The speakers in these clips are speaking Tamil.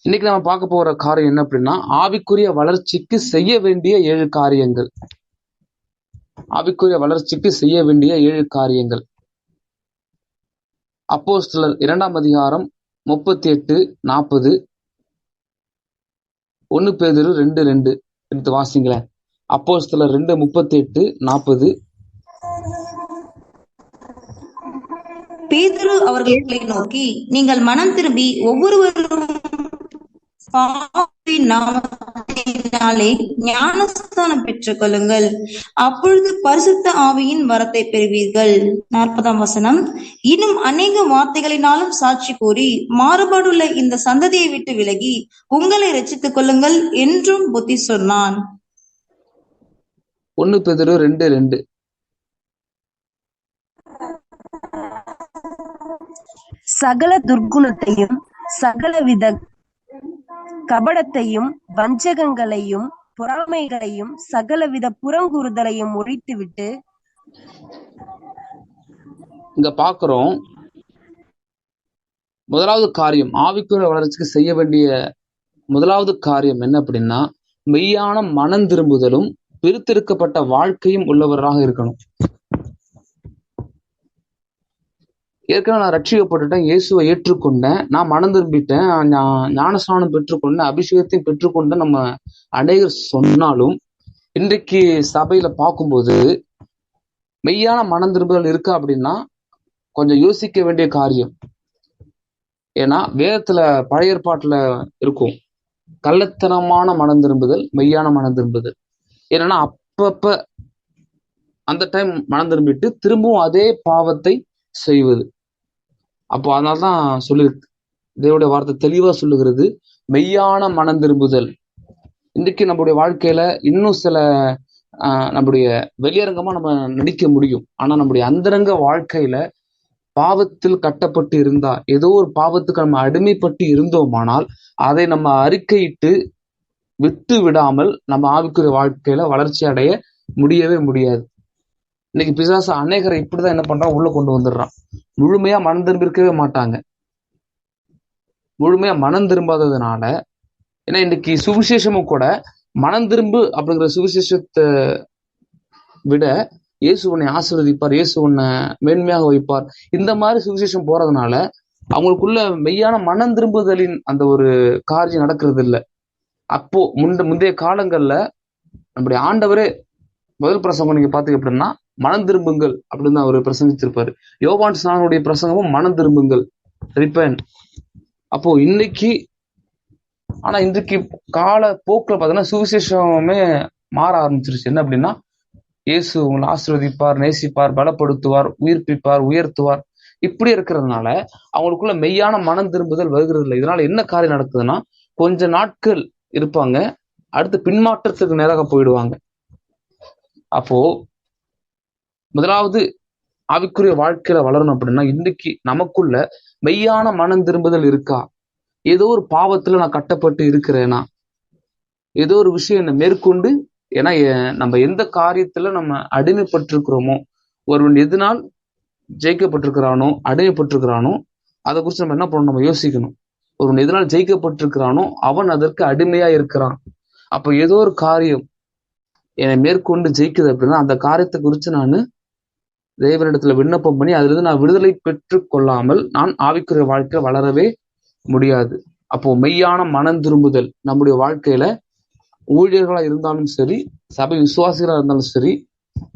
இன்னைக்கு நம்ம பார்க்க போற காரியம் என்ன அப்படின்னா, ஆவிக்குரிய வளர்ச்சிக்கு செய்ய வேண்டிய 7 காரியங்கள். ஆவிக்குரிய வளர்ச்சிக்கு செய்ய வேண்டிய 7 காரியங்கள். அப்போஸ்தலர் 2ஆம் அதிகாரம் 38, 40, 1 பேதுரு 2:2 எடுத்து வாசிங்களேன். அப்போஸ்தலர் 2:38, 40. பேதுரு அவர்களை நோக்கி, நீங்கள் மனம் திரும்பி ஒவ்வொருவரும் பாவியின் நாமத்தினாலே ஞானஸ்நானம் பெற்றுக் கொள்ளுங்கள், அப்பொழுது பரிசுத்த ஆவியின் வரத்தை பெறுவீர்கள். 40ஆம் வசனம். இன்னும் அநேக வார்த்தைகளினாலும் சாட்சி கூறி மாறுபாடுள்ள இந்த சந்ததியை விட்டு விலகி உங்களை ரட்சித்துக் கொள்ளுங்கள் என்றும் புத்தி சொன்னான். 1 பேதுரு 2:2. சகல துர்க்குணத்தையும் சகலவித கபடத்தையும் வஞ்சகங்களையும் பொறாமைகளையும் சகலவித புறங்கூறுதலையும் ஒழித்துவிட்டு. இங்க பாக்குறோம், முதலாவது காரியம், ஆவிக்குரிய வளர்ச்சிக்கு செய்ய வேண்டிய முதலாவது காரியம் என்ன அப்படின்னா, மெய்யான மனம் திரும்புதலும் பிரித்தெடுக்கப்பட்ட வாழ்க்கையும் உள்ளவராக இருக்கணும். ஏற்கனவே நான் ரட்சிக்கப்பட்டுட்டேன், இயேசுவை ஏற்றுக்கொண்டேன், நான் மனம் திரும்பிட்டேன், ஞானஸ்நானம் பெற்றுக்கொண்டேன், அபிஷேகத்தையும் பெற்றுக்கொண்டேன் நம்ம அநேகர் சொன்னாலும், இன்றைக்கு சபையில பார்க்கும்போது மெய்யான மனம் திரும்புதல் இருக்கா அப்படின்னா கொஞ்சம் யோசிக்க வேண்டிய காரியம். ஏன்னா வேதத்துல பழைய ஏற்பாட்டுல இருக்கும் கள்ளத்தனமான மனம் திரும்புதல், மெய்யான மனம் திரும்புதல். ஏன்னா அப்பப்ப அந்த டைம் மனம் திரும்பிட்டு திரும்பவும் அதே பாவத்தை செய்வது. அப்போ அதனால்தான் சொல்லு தேவனுடைய வார்த்தை தெளிவா சொல்லுகிறது, மெய்யான மனம் திரும்புதல். இன்றைக்கு நம்முடைய வாழ்க்கையில இன்னும் சில நம்முடைய வெளியரங்கமா நம்ம நடிக்க முடியும், ஆனா நம்முடைய அந்தரங்க வாழ்க்கையில பாவத்தில் கட்டப்பட்டு இருந்தா, ஏதோ ஒரு பாவத்துக்கு நம்ம அடிமைப்பட்டு இருந்தோமானால் அதை நம்ம அறிக்கையிட்டு விட்டு விடாமல் நம்ம ஆவிக்குரிய வாழ்க்கையில வளர்ச்சி அடைய முடியவே முடியாது. இன்னைக்கு பிசாசு அநேகரை இப்படிதான் என்ன பண்றான், உள்ள கொண்டு வந்துடுறான். முழுமையா மனம் திரும்பி இருக்கவே மாட்டாங்க. முழுமையா மனம் திரும்பாததுனால, ஏன்னா இன்னைக்கு சுவிசேஷமும் கூட மனம் திரும்பு அப்படிங்கிற சுவிசேஷத்தை விட இயேசு உன்னை ஆசீர்வதிப்பார், இயேசு உன்னை மேன்மையாக வைப்பார், இந்த மாதிரி சுவிசேஷம் போறதுனால அவங்களுக்குள்ள மெய்யான மனம் திரும்புதலின் அந்த ஒரு காரியம் நடக்கிறது இல்லை. அப்போ முந்தைய காலங்கள்ல நம்முடைய ஆண்டவரே முதல் பிரசங்கம் நீங்க பாத்தீங்க அப்படின்னா மனம் திரும்புங்கள் அப்படின்னு தான் அவர் பிரசங்கிச்சிருப்பாரு. யோவான் ஸ்நானனுடைய பிரசங்கமும் மனம் திரும்புங்கள், ரிப்பன். அப்போ இன்னைக்கு கால போக்குல பாத்தீங்கன்னா சுவிசேஷமே மாற ஆரம்பிச்சிருச்சு. என்ன அப்படின்னா, இயேசு உங்களை ஆசீர்வதிப்பார், நேசிப்பார், பலப்படுத்துவார், உயிர்ப்பிப்பார், உயர்த்துவார், இப்படி இருக்கிறதுனால அவங்களுக்குள்ள மெய்யான மனம் திரும்புதல் வருகிறது இல்லை. இதனால என்ன காரியம் நடக்குதுன்னா, கொஞ்ச நாட்கள் இருப்பாங்க, அடுத்து பின்மாற்றத்துக்கு நேராக போயிடுவாங்க. அப்போ முதலாவது ஆவிக்குரிய வாழ்க்கையில வளரணும் அப்படின்னா, இன்னைக்கு நமக்குள்ள மெய்யான மனம் திரும்புதல் இருக்கா? ஏதோ ஒரு பாவத்துல நான் கட்டப்பட்டு இருக்கிறேனா? ஏதோ ஒரு விஷயம் என்னை மேற்கொண்டு, ஏன்னா நம்ம எந்த காரியத்துல நம்ம அடிமைப்பட்டிருக்கிறோமோ, ஒருவன் எதனால் ஜெயிக்கப்பட்டிருக்கிறானோ அடிமைப்பட்டிருக்கிறானோ அதை குறித்து நம்ம என்ன பண்ணணும், நம்ம யோசிக்கணும். ஒருவன் எதனால் ஜெயிக்கப்பட்டிருக்கிறானோ அவன் அதற்கு அடிமையா இருக்கிறான். அப்போ ஏதோ ஒரு காரியம் என்னை மேற்கொண்டு ஜெயிக்குது அப்படின்னா அந்த காரியத்தை குறித்து நான் தேவனிடத்துல விண்ணப்பம் பண்ணி அதுல இருந்து நான் விடுதலை பெற்று கொள்ளாமல் நான் ஆவிக்குரிய வாழ்க்கையில வளரவே முடியாது. அப்போ மெய்யான மனம் திரும்புதல் நம்முடைய வாழ்க்கையில ஊழியர்களா இருந்தாலும் சரி, சபை விசுவாசிகளா இருந்தாலும் சரி,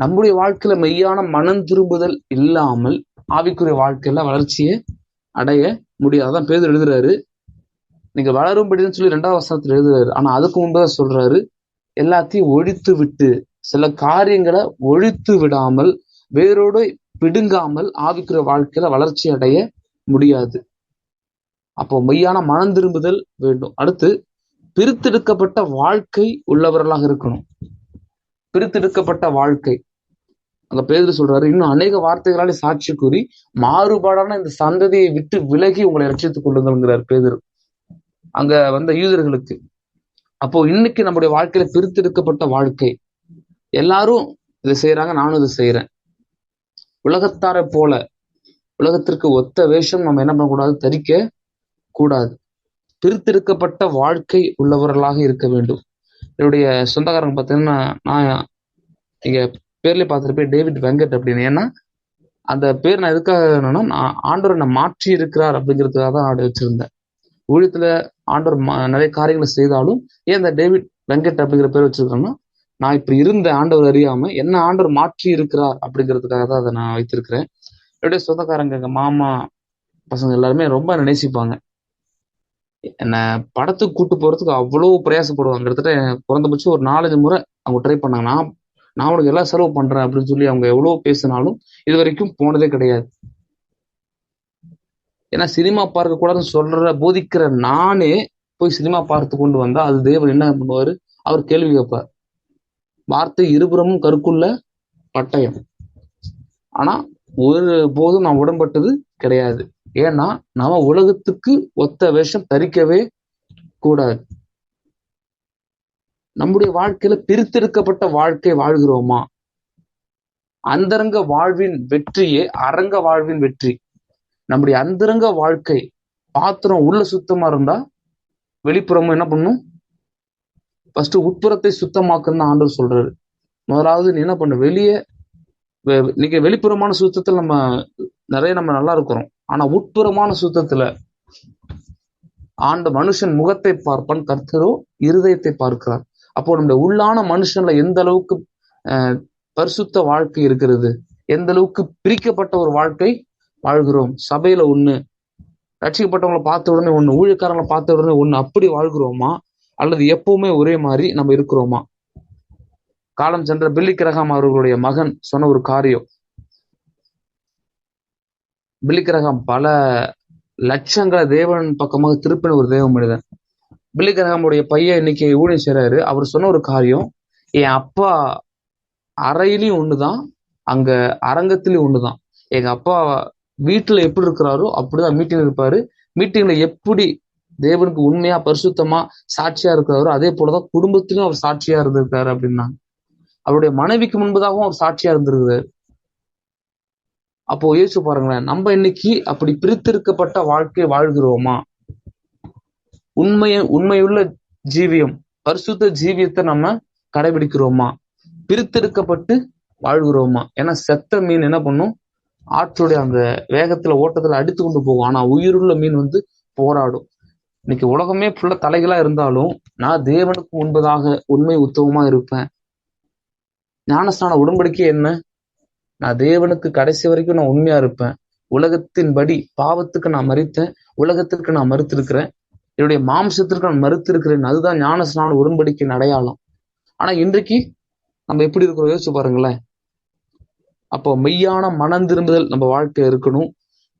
நம்முடைய வாழ்க்கையில மெய்யான மனம் திரும்புதல் இல்லாமல் ஆவிக்குரிய வாழ்க்கையில வளர்ச்சியை அடைய முடியாது. அதான் பேதுரு எழுதுறாரு, நீங்க வளரும்படின்னு சொல்லி 2ஆம் வசனத்துல எழுதுறாரு. ஆனா அதுக்கு முன்பதான் சொல்றாரு, எல்லாத்தையும் ஒழித்து விட்டு, சில காரியங்களை ஒழித்து விடாமல் வேரோடு பிடுங்காமல் ஆவிக்குரிய வாழ்க்கையில வளர்ச்சி அடைய முடியாது. அப்போ மெய்யான மனம் திரும்புதல் வேண்டும். அடுத்து பிரித்தெடுக்கப்பட்ட வாழ்க்கை உள்ளவர்களாக இருக்கணும். பிரித்தெடுக்கப்பட்ட வாழ்க்கை, அங்க பேதுரு சொல்றாரு, இன்னும் அநேக வார்த்தைகளாலே சாட்சி கூறி மாறுபாடான இந்த சந்ததியை விட்டு விலகி உங்களை ரட்சித்துக் கொள்ளுங்கிறார் பேதுரு அங்க வந்த யூதர்களுக்கு. அப்போ இன்னைக்கு நம்முடைய வாழ்க்கையில பிரித்தெடுக்கப்பட்ட வாழ்க்கை, எல்லாரும் இதை செய்யறாங்க, நானும் இதை செய்யறேன். உலகத்தாரை போல உலகத்திற்கு ஒத்த வேஷம் நம்ம என்ன பண்ணக்கூடாது, தரிக்க கூடாது. பிரித்தெடுக்கப்பட்ட வாழ்க்கை உள்ளவர்களாக இருக்க வேண்டும். என்னுடைய சொந்தக்காரங்க பார்த்தீங்கன்னா, நான் இங்க பேர்லயே பார்த்துருப்பேன் டேவிட் வெங்கட் அப்படின்னு. ஏன்னா அந்த பேர் நான் எதுக்காக என்னன்னா, நான் ஆண்டவர் என்னை மாற்றி இருக்கிறார் அப்படிங்கிறதுக்காக தான் ஆடு வச்சிருந்தேன். ஊழியத்துல ஆண்டவர் நிறைய காரியங்களை செய்தாலும் ஏன் இந்த டேவிட் வெங்கட் அப்படிங்கிற பேர் வச்சிருக்கேன்னா, நான் இப்படி இருந்த ஆண்டவர் அறியாம என்ன ஆண்டவர் மாற்றி இருக்கிறார் அப்படிங்கிறதுக்காக தான் அதை நான் வைத்திருக்கிறேன். என்னுடைய சொந்தக்காரங்க, எங்க மாமா பசங்க எல்லாருமே ரொம்ப நேசிப்பாங்க. என்னை படத்துக்கு கூட்டு போறதுக்கு அவ்வளவு பிரயாசப்படுவாங்க. கிட்டத்தட்ட குறைந்தபட்சம் ஒரு 4-5 முறை அவங்க ட்ரை பண்ணாங்க. நான் உனக்கு எல்லாம் செலவு பண்றேன் அப்படின்னு சொல்லி அவங்க எவ்வளவு பேசினாலும் இது வரைக்கும் போனதே கிடையாது. ஏன்னா சினிமா பார்க்க கூடாதுன்னு சொல்ற போதிக்கிற நானே போய் சினிமா பார்த்து கொண்டு வந்தா அது தேவன் என்ன பண்ணுவாரு? அவர் கேள்வி கேட்பார். வார்த்தை இருபுறமும் கருக்குள்ள பட்டயம். ஆனா ஒரு போதும் நான் உடன்பட்டது கிடையாது. ஏன்னா நாம உலகத்துக்கு ஒத்த வேஷம் தரிக்கவே கூடாது. நம்முடைய வாழ்க்கையில பிரித்தெடுக்கப்பட்ட வாழ்க்கை வாழ்கிறோமா? அந்தரங்க வாழ்வின் வெற்றியே அரங்க வாழ்வின் வெற்றி. நம்முடைய அந்தரங்க வாழ்க்கை பாத்திரம் உள்ள சுத்தமா இருந்தா வெளிப்புறமும் என்ன பண்ணும்? ஃபர்ஸ்ட் உட்புறத்தை சுத்தமாக்குன்னு ஆண்டவர் சொல்றாரு. முதலாவது நீ என்ன பண்ண, வெளியே இன்னைக்கு வெளிப்புறமான சுத்தத்துல நம்ம நல்லா இருக்கிறோம். ஆனா உட்புறமான சுத்தத்துல மனுஷன் முகத்தை பார்ப்பான், கர்த்தரோ இருதயத்தை பார்க்கிறார். அப்போ நம்முடைய உள்ளான மனுஷன்ல எந்த அளவுக்கு பரிசுத்த வாழ்க்கை இருக்கிறது, எந்த அளவுக்கு பிரிக்கப்பட்ட ஒரு வாழ்க்கை வாழ்கிறோம். சபையில ஒண்ணு, ரட்சிக்கப்பட்டவங்களை பார்த்த உடனே ஒண்ணு, ஊழியக்காரங்களை பார்த்த உடனே ஒண்ணு, அப்படி வாழ்கிறோமா? அல்லது எப்பவுமே ஒரே மாதிரி நம்ம இருக்கிறோமா? காலம் சென்ற பில்லி கிரஹாம் அவர்களுடைய மகன் சொன்ன ஒரு காரியம். பில்லி கிரஹாம் பல லட்சங்களை தேவன் பக்கமாக திருப்பின ஒரு தேவ மனிதன். பில்லி கிரஹாமுடைய பையன் இன்னைக்கு ஊழியம் செய்றாரு. அவர் சொன்ன ஒரு காரியம், என் அப்பா அறையிலையும் ஒண்ணுதான், அங்க அரங்கத்திலயும் ஒண்ணுதான். எங்க அப்பா வீட்டுல எப்படி இருக்கிறாரோ அப்படிதான் மீட்டிங் இருப்பாரு. மீட்டிங்ல எப்படி தேவனுக்கு உண்மையா பரிசுத்தமா சாட்சியா இருக்கிறாரோ அதே போலதான் குடும்பத்திலும் அவர் சாட்சியா இருந்திருக்காரு அப்படின்னா. அவருடைய மனைவிக்கு முன்பதாகவும் அவர் சாட்சியா இருந்திருக்காரு. அப்போ யோசிச்சு பாருங்களேன், நம்ம இன்னைக்கு அப்படி பிரித்திருக்கப்பட்ட வாழ்க்கை வாழ்கிறோமா? உண்மையுள்ள ஜீவியம், பரிசுத்த ஜீவியத்தை நம்ம கடைபிடிக்கிறோமா? பிரித்தெடுக்கப்பட்டு வாழ்கிறோமா? ஏன்னா செத்த மீன் என்ன பண்ணும்? ஆற்றுடைய அந்த வேகத்துல ஓட்டத்துல அடித்து கொண்டு போகும். ஆனா உயிருள்ள மீன் போராடும். இன்னைக்கு உலகமே ஃபுல்லா தலைகளா இருந்தாலும் நான் தேவனுக்கு முன்பதாக உண்மை உத்தமமா இருப்பேன். ஞானஸ்நான உடன்படிக்கை என்ன? நான் தேவனுக்கு கடைசி வரைக்கும் நான் உண்மையா இருப்பேன். உலகத்தின்படி பாவத்துக்கு நான் மறித்தேன், உலகத்திற்கு நான் மறுத்திருக்கிறேன், என்னுடைய மாம்சத்திற்கு நான் மறுத்திருக்கிறேன். அதுதான் ஞானஸ்நான உடன்படிக்கையின் அடையாளம். ஆனா இன்றைக்கு நம்ம எப்படி இருக்கிறோம் யோசிச்சு பாருங்களேன். அப்போ மெய்யான மனம் திரும்புதல் நம்ம வாழ்க்கை இருக்கணும்.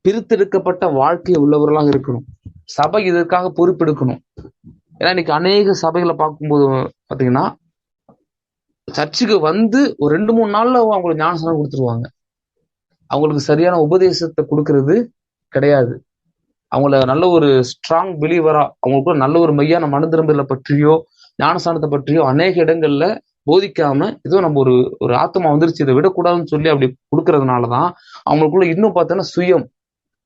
பிரித்தெடுக்கப்பட்ட வாழ்க்கை உள்ளவர்களாக இருக்கணும். சபை இதற்காக பொறுப்பெடுக்கணும். ஏன்னா இன்னைக்கு அநேக சபைகளை பார்க்கும்போது பாத்தீங்கன்னா, சர்ச்சுக்கு ஒரு 2-3 நாள்ல அவங்களுக்கு ஞானஸ்நானம் கொடுத்துருவாங்க. அவங்களுக்கு சரியான உபதேசத்தை கொடுக்கறது கிடையாது. அவங்கள நல்ல ஒரு ஸ்ட்ராங் பிலீவரா, அவங்களுக்கு நல்ல ஒரு மெய்யான மன திரும்பலை பற்றியோ ஞானஸ்நானத்தை பற்றியோ அநேக இடங்கள்ல போதிக்காம, ஏதோ நம்ம ஒரு ஆத்மா வந்துருச்சு இதை விடக்கூடாதுன்னு சொல்லி அப்படி கொடுக்கறதுனாலதான் அவங்களுக்குள்ள இன்னும் பார்த்தோன்னா சுயம்,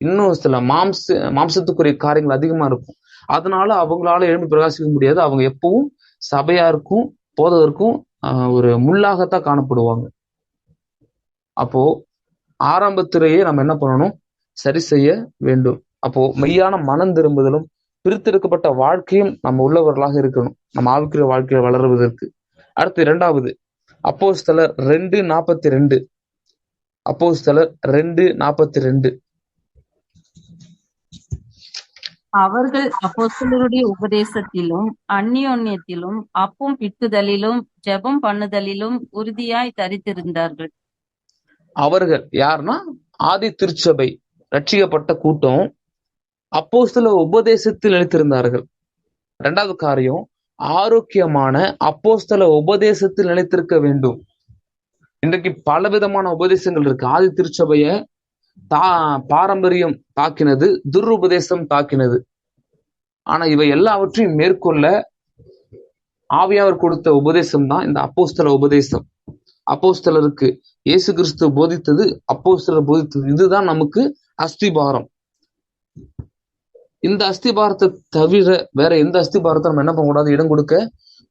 இன்னும் சில மாம்சத்துக்குரிய காரியங்கள் அதிகமா இருக்கும். அதனால அவங்களால எழும்பி பிரகாசிக்க முடியாது. அவங்க எப்பவும் சபையாருக்கும் போதவருக்கும் ஒரு முள்ளாகத்தான் காணப்படுவாங்க. அப்போ ஆரம்பத்திலேயே நம்ம என்ன பண்ணணும்? சரி செய்ய வேண்டும். அப்போ மெய்யான மனம் திரும்புதலும் பிரித்தெடுக்கப்பட்ட வாழ்க்கையும் நம்ம உள்ளவர்களாக இருக்கணும், நம்ம ஆவிக்குரிய வாழ்க்கையை வளருவதற்கு. அடுத்து 2வது அப்போஸ்தலர் 2:42. அப்போஸ்தலர் 2:42. அவர்கள் அப்போஸ்தலருடைய உபதேசத்திலும் அந்நியோன்யத்திலும் அப்பம் பிட்டுதலிலும் ஜெபம் பண்ணுதலிலும் உறுதியாய் தரித்திருந்தார்கள். அவர்கள் யாருன்னா ஆதி திருச்சபை ரட்சிக்கப்பட்ட கூட்டம் அப்போஸ்தல உபதேசத்தில் நிலைத்திருந்தார்கள். 2வது காரியம், ஆரோக்கியமான அப்போஸ்தல உபதேசத்தில் நிலைத்திருக்க வேண்டும். இன்றைக்கு பலவிதமான உபதேசங்கள் இருக்கு. ஆதி திருச்சபைய பாரம்பரியம் தாக்கினது, துருபதேசம் தாக்கினது. ஆனா இவை எல்லாவற்றையும் மேற்கொள்ள ஆவியானவர் கொடுத்த உபதேசம் தான் இந்த அப்போஸ்தல உபதேசம். அப்போஸ்தலருக்கு இயேசு கிறிஸ்து போதித்தது, அப்போஸ்தலர் போதித்தது, இதுதான் நமக்கு அஸ்திபாரம். இந்த அஸ்திபாரத்தை தவிர வேற எந்த அஸ்திபாரத்தை நம்ம என்ன பண்ணக்கூடாது, இடம் கொடுக்க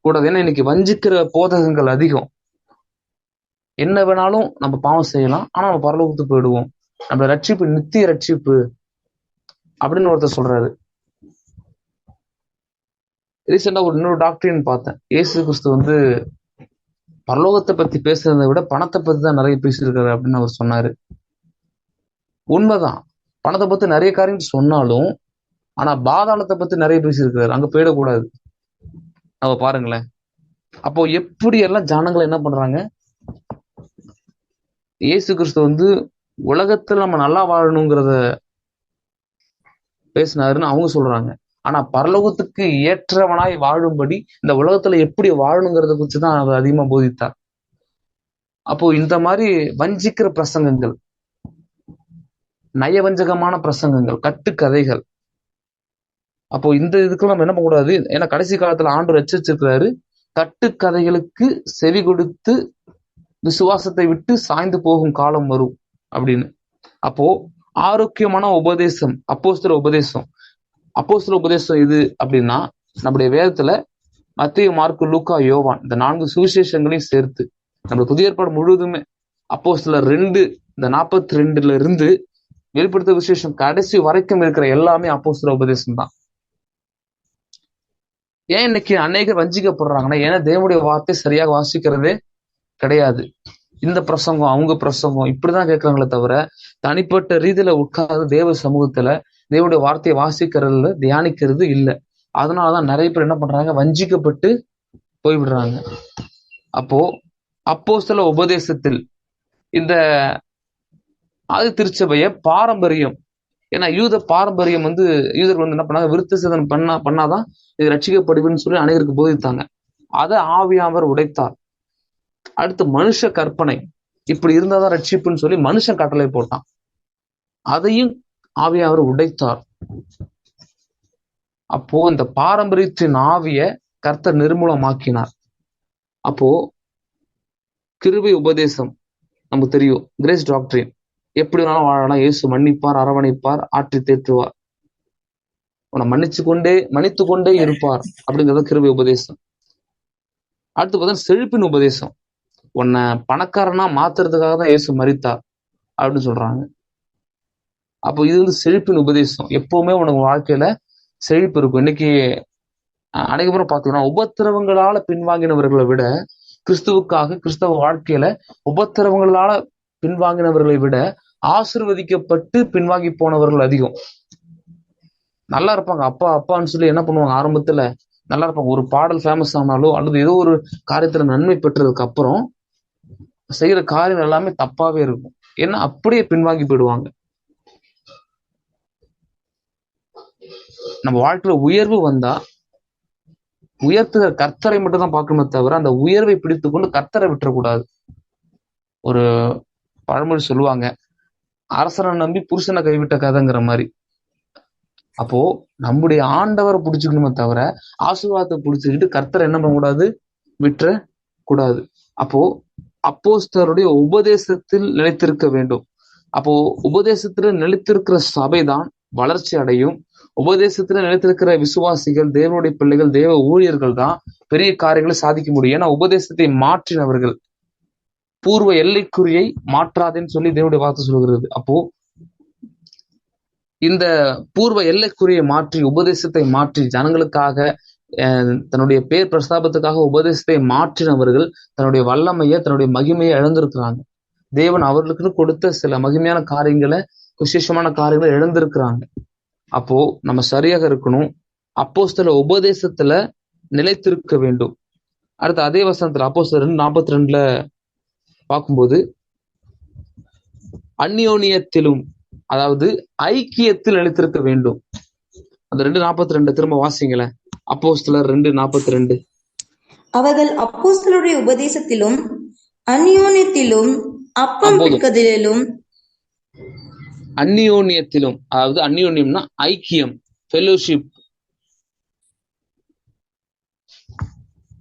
கூடாது. ஏன்னா இன்னைக்கு வஞ்சிக்கிற போதகங்கள் அதிகம். என்ன வேணாலும் நம்ம பாவம் செய்யலாம், ஆனா நம்ம பரலோகத்துக்கு போயிடுவோம், நம்ம ரட்சிப்பு நித்திய ரட்சிப்பு அப்படின்னு ஒருத்தர் சொல்றாரு. ரீசெண்டா இன்னொரு டாக்டரின் பார்த்தேன். இயேசு கிறிஸ்து பரலோகத்தை பத்தி பேசுறதை விட பணத்தை பத்தி தான் நிறைய பேசியிருக்காரு அப்படின்னு அவர் சொன்னாரு. உண்மைதான், பணத்தை பத்தி நிறைய காரியம் சொன்னாலும் ஆனா பாதாளத்தை பத்தி நிறைய பேசியிருக்காரு. அங்க போயிடக்கூடாது. அவ பாருங்களேன். அப்போ எப்படி எல்லாம் ஜனங்களை என்ன பண்றாங்க, இயேசு கிறிஸ்து உலகத்துல நம்ம நல்லா வாழணுங்கிறத பேசினாருன்னு அவங்க சொல்றாங்க. ஆனா பரலோகத்துக்கு ஏற்றவனாய் வாழும்படி இந்த உலகத்துல எப்படி வாழணுங்கிறத குறிச்சுதான் அவர் அதிகமா போதித்தார். அப்போ இந்த மாதிரி வஞ்சிக்கிற பிரசங்கங்கள், நயவஞ்சகமான பிரசங்கங்கள், கட்டுக்கதைகள், அப்போ இந்த இதுக்கு நம்ம என்ன பண்ணக்கூடாது. ஏன்னா கடைசி காலத்துல ஆண்டவர் எச்சரிச்சிருக்கிறாரு, கட்டுக்கதைகளுக்கு செவி கொடுத்து விசுவாசத்தை விட்டு சாய்ந்து போகும் காலம் வரும் அப்படின்னு. அப்போ ஆரோக்கியமான உபதேசம், அப்போஸ்தல உபதேசம். அப்போஸ்தல உபதேசம் இது அப்படின்னா நம்முடைய வேதத்துல மத்தேயு, மார்க்கு, லூக்கா, யோவான் இந்த 4 சுவிசேஷங்களையும் சேர்த்து நம்ம புதிய ஏற்பாடு முழுவதுமே அப்போஸ்தலர் 2 இந்த 42 இருந்து வெளிப்படுத்த விசேஷம் கடைசி வரைக்கும் இருக்கிற எல்லாமே அப்போஸ்தல உபதேசம் தான். ஏன் இன்னைக்கு அநேகர் வஞ்சிக்கப்படுறாங்கன்னா, ஏன்னா தேவனுடைய வார்த்தை சரியாக வாசிக்கிறதே கிடையாது. இந்த பிரசங்கம் அவங்க பிரசங்கம் இப்படிதான் கேட்கறாங்களே தவிர தனிப்பட்ட ரீதியில உட்கார்ந்து தேவ சமூகத்துல தேவனுடைய வார்த்தையை வாசிக்கிறதுல தியானிக்கிறது இல்லை. அதனாலதான் நிறைய பேர் என்ன பண்றாங்க, வஞ்சிக்கப்பட்டு போய்விடுறாங்க. அப்போ அப்போஸ்தல உபதேசத்தில் இந்த ஆதி திருச்சபைய பாரம்பரியம், ஏன்னா யூத பாரம்பரியம் யூதர்கள் என்ன பண்ணாங்க, விருத்த சேதனம் பண்ணாதான் இது ரட்சிக்கப்படுதுன்னு சொல்லி அனைவருக்கு போதித்தாங்க. அதை ஆவியானவர் உடைத்தார். அடுத்து மனுஷ கற்பனை, இப்படி இருந்தாதான் ரட்சிப்புன்னு சொல்லி மனுஷன் கட்டளை போட்டான். அதையும் ஆவியானவர் உடைத்தார். அப்போ இந்த பாரம்பரியத்தின் ஆவிய கர்த்தர் நிர்மூலமாக்கினார். அப்போ கிருபை உபதேசம் நமக்கு தெரியும், கிரேஸ் டாக்டரின், எப்படி வேணாலும் வாழலாம், இயேசு மன்னிப்பார், அரவணைப்பார், ஆற்றி தேற்றுவார், உன்னை மன்னித்து கொண்டே இருப்பார் அப்படிங்கிறது கிருபை உபதேசம். அடுத்து பார்த்தா செழிப்பின் உபதேசம், உன்னை பணக்காரனா மாத்துறதுக்காக தான் இயேசு மரித்தார் அப்படின்னு சொல்றாங்க. அப்போ இது செழிப்பின் உபதேசம். எப்பவுமே உனக்கு வாழ்க்கையில செழிப்பு இருக்கும். இன்னைக்கு அனைவரும் பார்த்தீங்கன்னா உபத்திரவங்களால பின்வாங்கினவர்களை விட கிறிஸ்தவ வாழ்க்கையில உபத்திரவங்களால பின்வாங்கினவர்களை விட ஆசீர்வதிக்கப்பட்டு பின்வாங்கி போனவர்கள் அதிகம். நல்லா இருப்பாங்க, அப்பா அப்பான்னு சொல்லி என்ன பண்ணுவாங்க, ஆரம்பத்துல நல்லா இருப்பாங்க. ஒரு பாடல் ஃபேமஸ் ஆனாலோ அல்லது ஏதோ ஒரு காரியத்துல நன்மை பெற்றதுக்கு அப்புறம் செய்யற காரியம் எல்லாமே தப்பாவே இருக்கும். ஏன்னா அப்படியே பின்வாங்கி போயிடுவாங்க. நம்ம வாழ்க்கையில உயர்வு வந்தா உயர்த்துகிற கர்த்தரை மட்டும் தான் பார்க்கணுமே தவிர அந்த உயர்வை பிடித்து கொண்டு கர்த்தரை விட்டுறக்கூடாது. ஒரு பழமொழி சொல்லுவாங்க, அரசனை நம்பி புருஷனை கைவிட்ட கதைங்கிற மாதிரி. அப்போ நம்முடைய ஆண்டவரை பிடிச்சுக்கணுமே தவிர ஆசீர்வாதத்தை பிடிச்சுக்கிட்டு கர்த்தரை என்ன பண்ணக்கூடாது, விட்டுற கூடாது. அப்போ அப்போஸ்தலருடைய உபதேசத்தில் நிலைத்திருக்க வேண்டும். அப்போ உபதேசத்துல நிலைத்திருக்கிற சபைதான் வளர்ச்சி அடையும். உபதேசத்துல நிலைத்திருக்கிற விசுவாசிகள், தேவனுடைய பிள்ளைகள், தேவ ஊழியர்கள் தான் பெரிய காரியங்களை சாதிக்க முடியும். ஏன்னா உபதேசத்தை மாற்றினவர்கள். பூர்வ எல்லைக்குறியை மாற்றாதேன்னு சொல்லி தேவனுடைய வார்த்தை சொல்கிறது. அப்போ இந்த பூர்வ எல்லைக்குறியை மாற்றி உபதேசத்தை மாற்றி ஜனங்களுக்காக தன்னுடைய பேர் பிரஸ்தாபத்துக்காக உபதேசத்தை மாற்றினவர்கள் தன்னுடைய வல்லமையை, தன்னுடைய மகிமையை இழந்திருக்கிறாங்க. தேவன் அவர்களுக்கு கொடுத்த சில மகிமையான காரியங்களை, விசேஷமான காரியங்களை இழந்திருக்கிறாங்க. அப்போ நம்ம சரியாக இருக்கணும், அப்போஸ்தல உபதேசத்துல நிலைத்திருக்க வேண்டும். அடுத்து அதே வசனத்துல அப்போஸ்தலர் 42 பார்க்கும்போது அந்யோன்யத்திலும், அதாவது ஐக்கியத்தில் நிலைத்திருக்க வேண்டும். அந்த 2:42 திரும்ப வாசிங்களேன். அப்போஸ்தலர் 2:42. அவர்கள் அப்போஸ்தலருடைய உபதேசத்திலும் அந்யோன்யத்திலும் அப்பம் பிட்கதிலும். அந்யோன்யத்திலும், அதாவது அந்யோன்யம்னா ஐக்கியம், ஃபெலோஷிப்.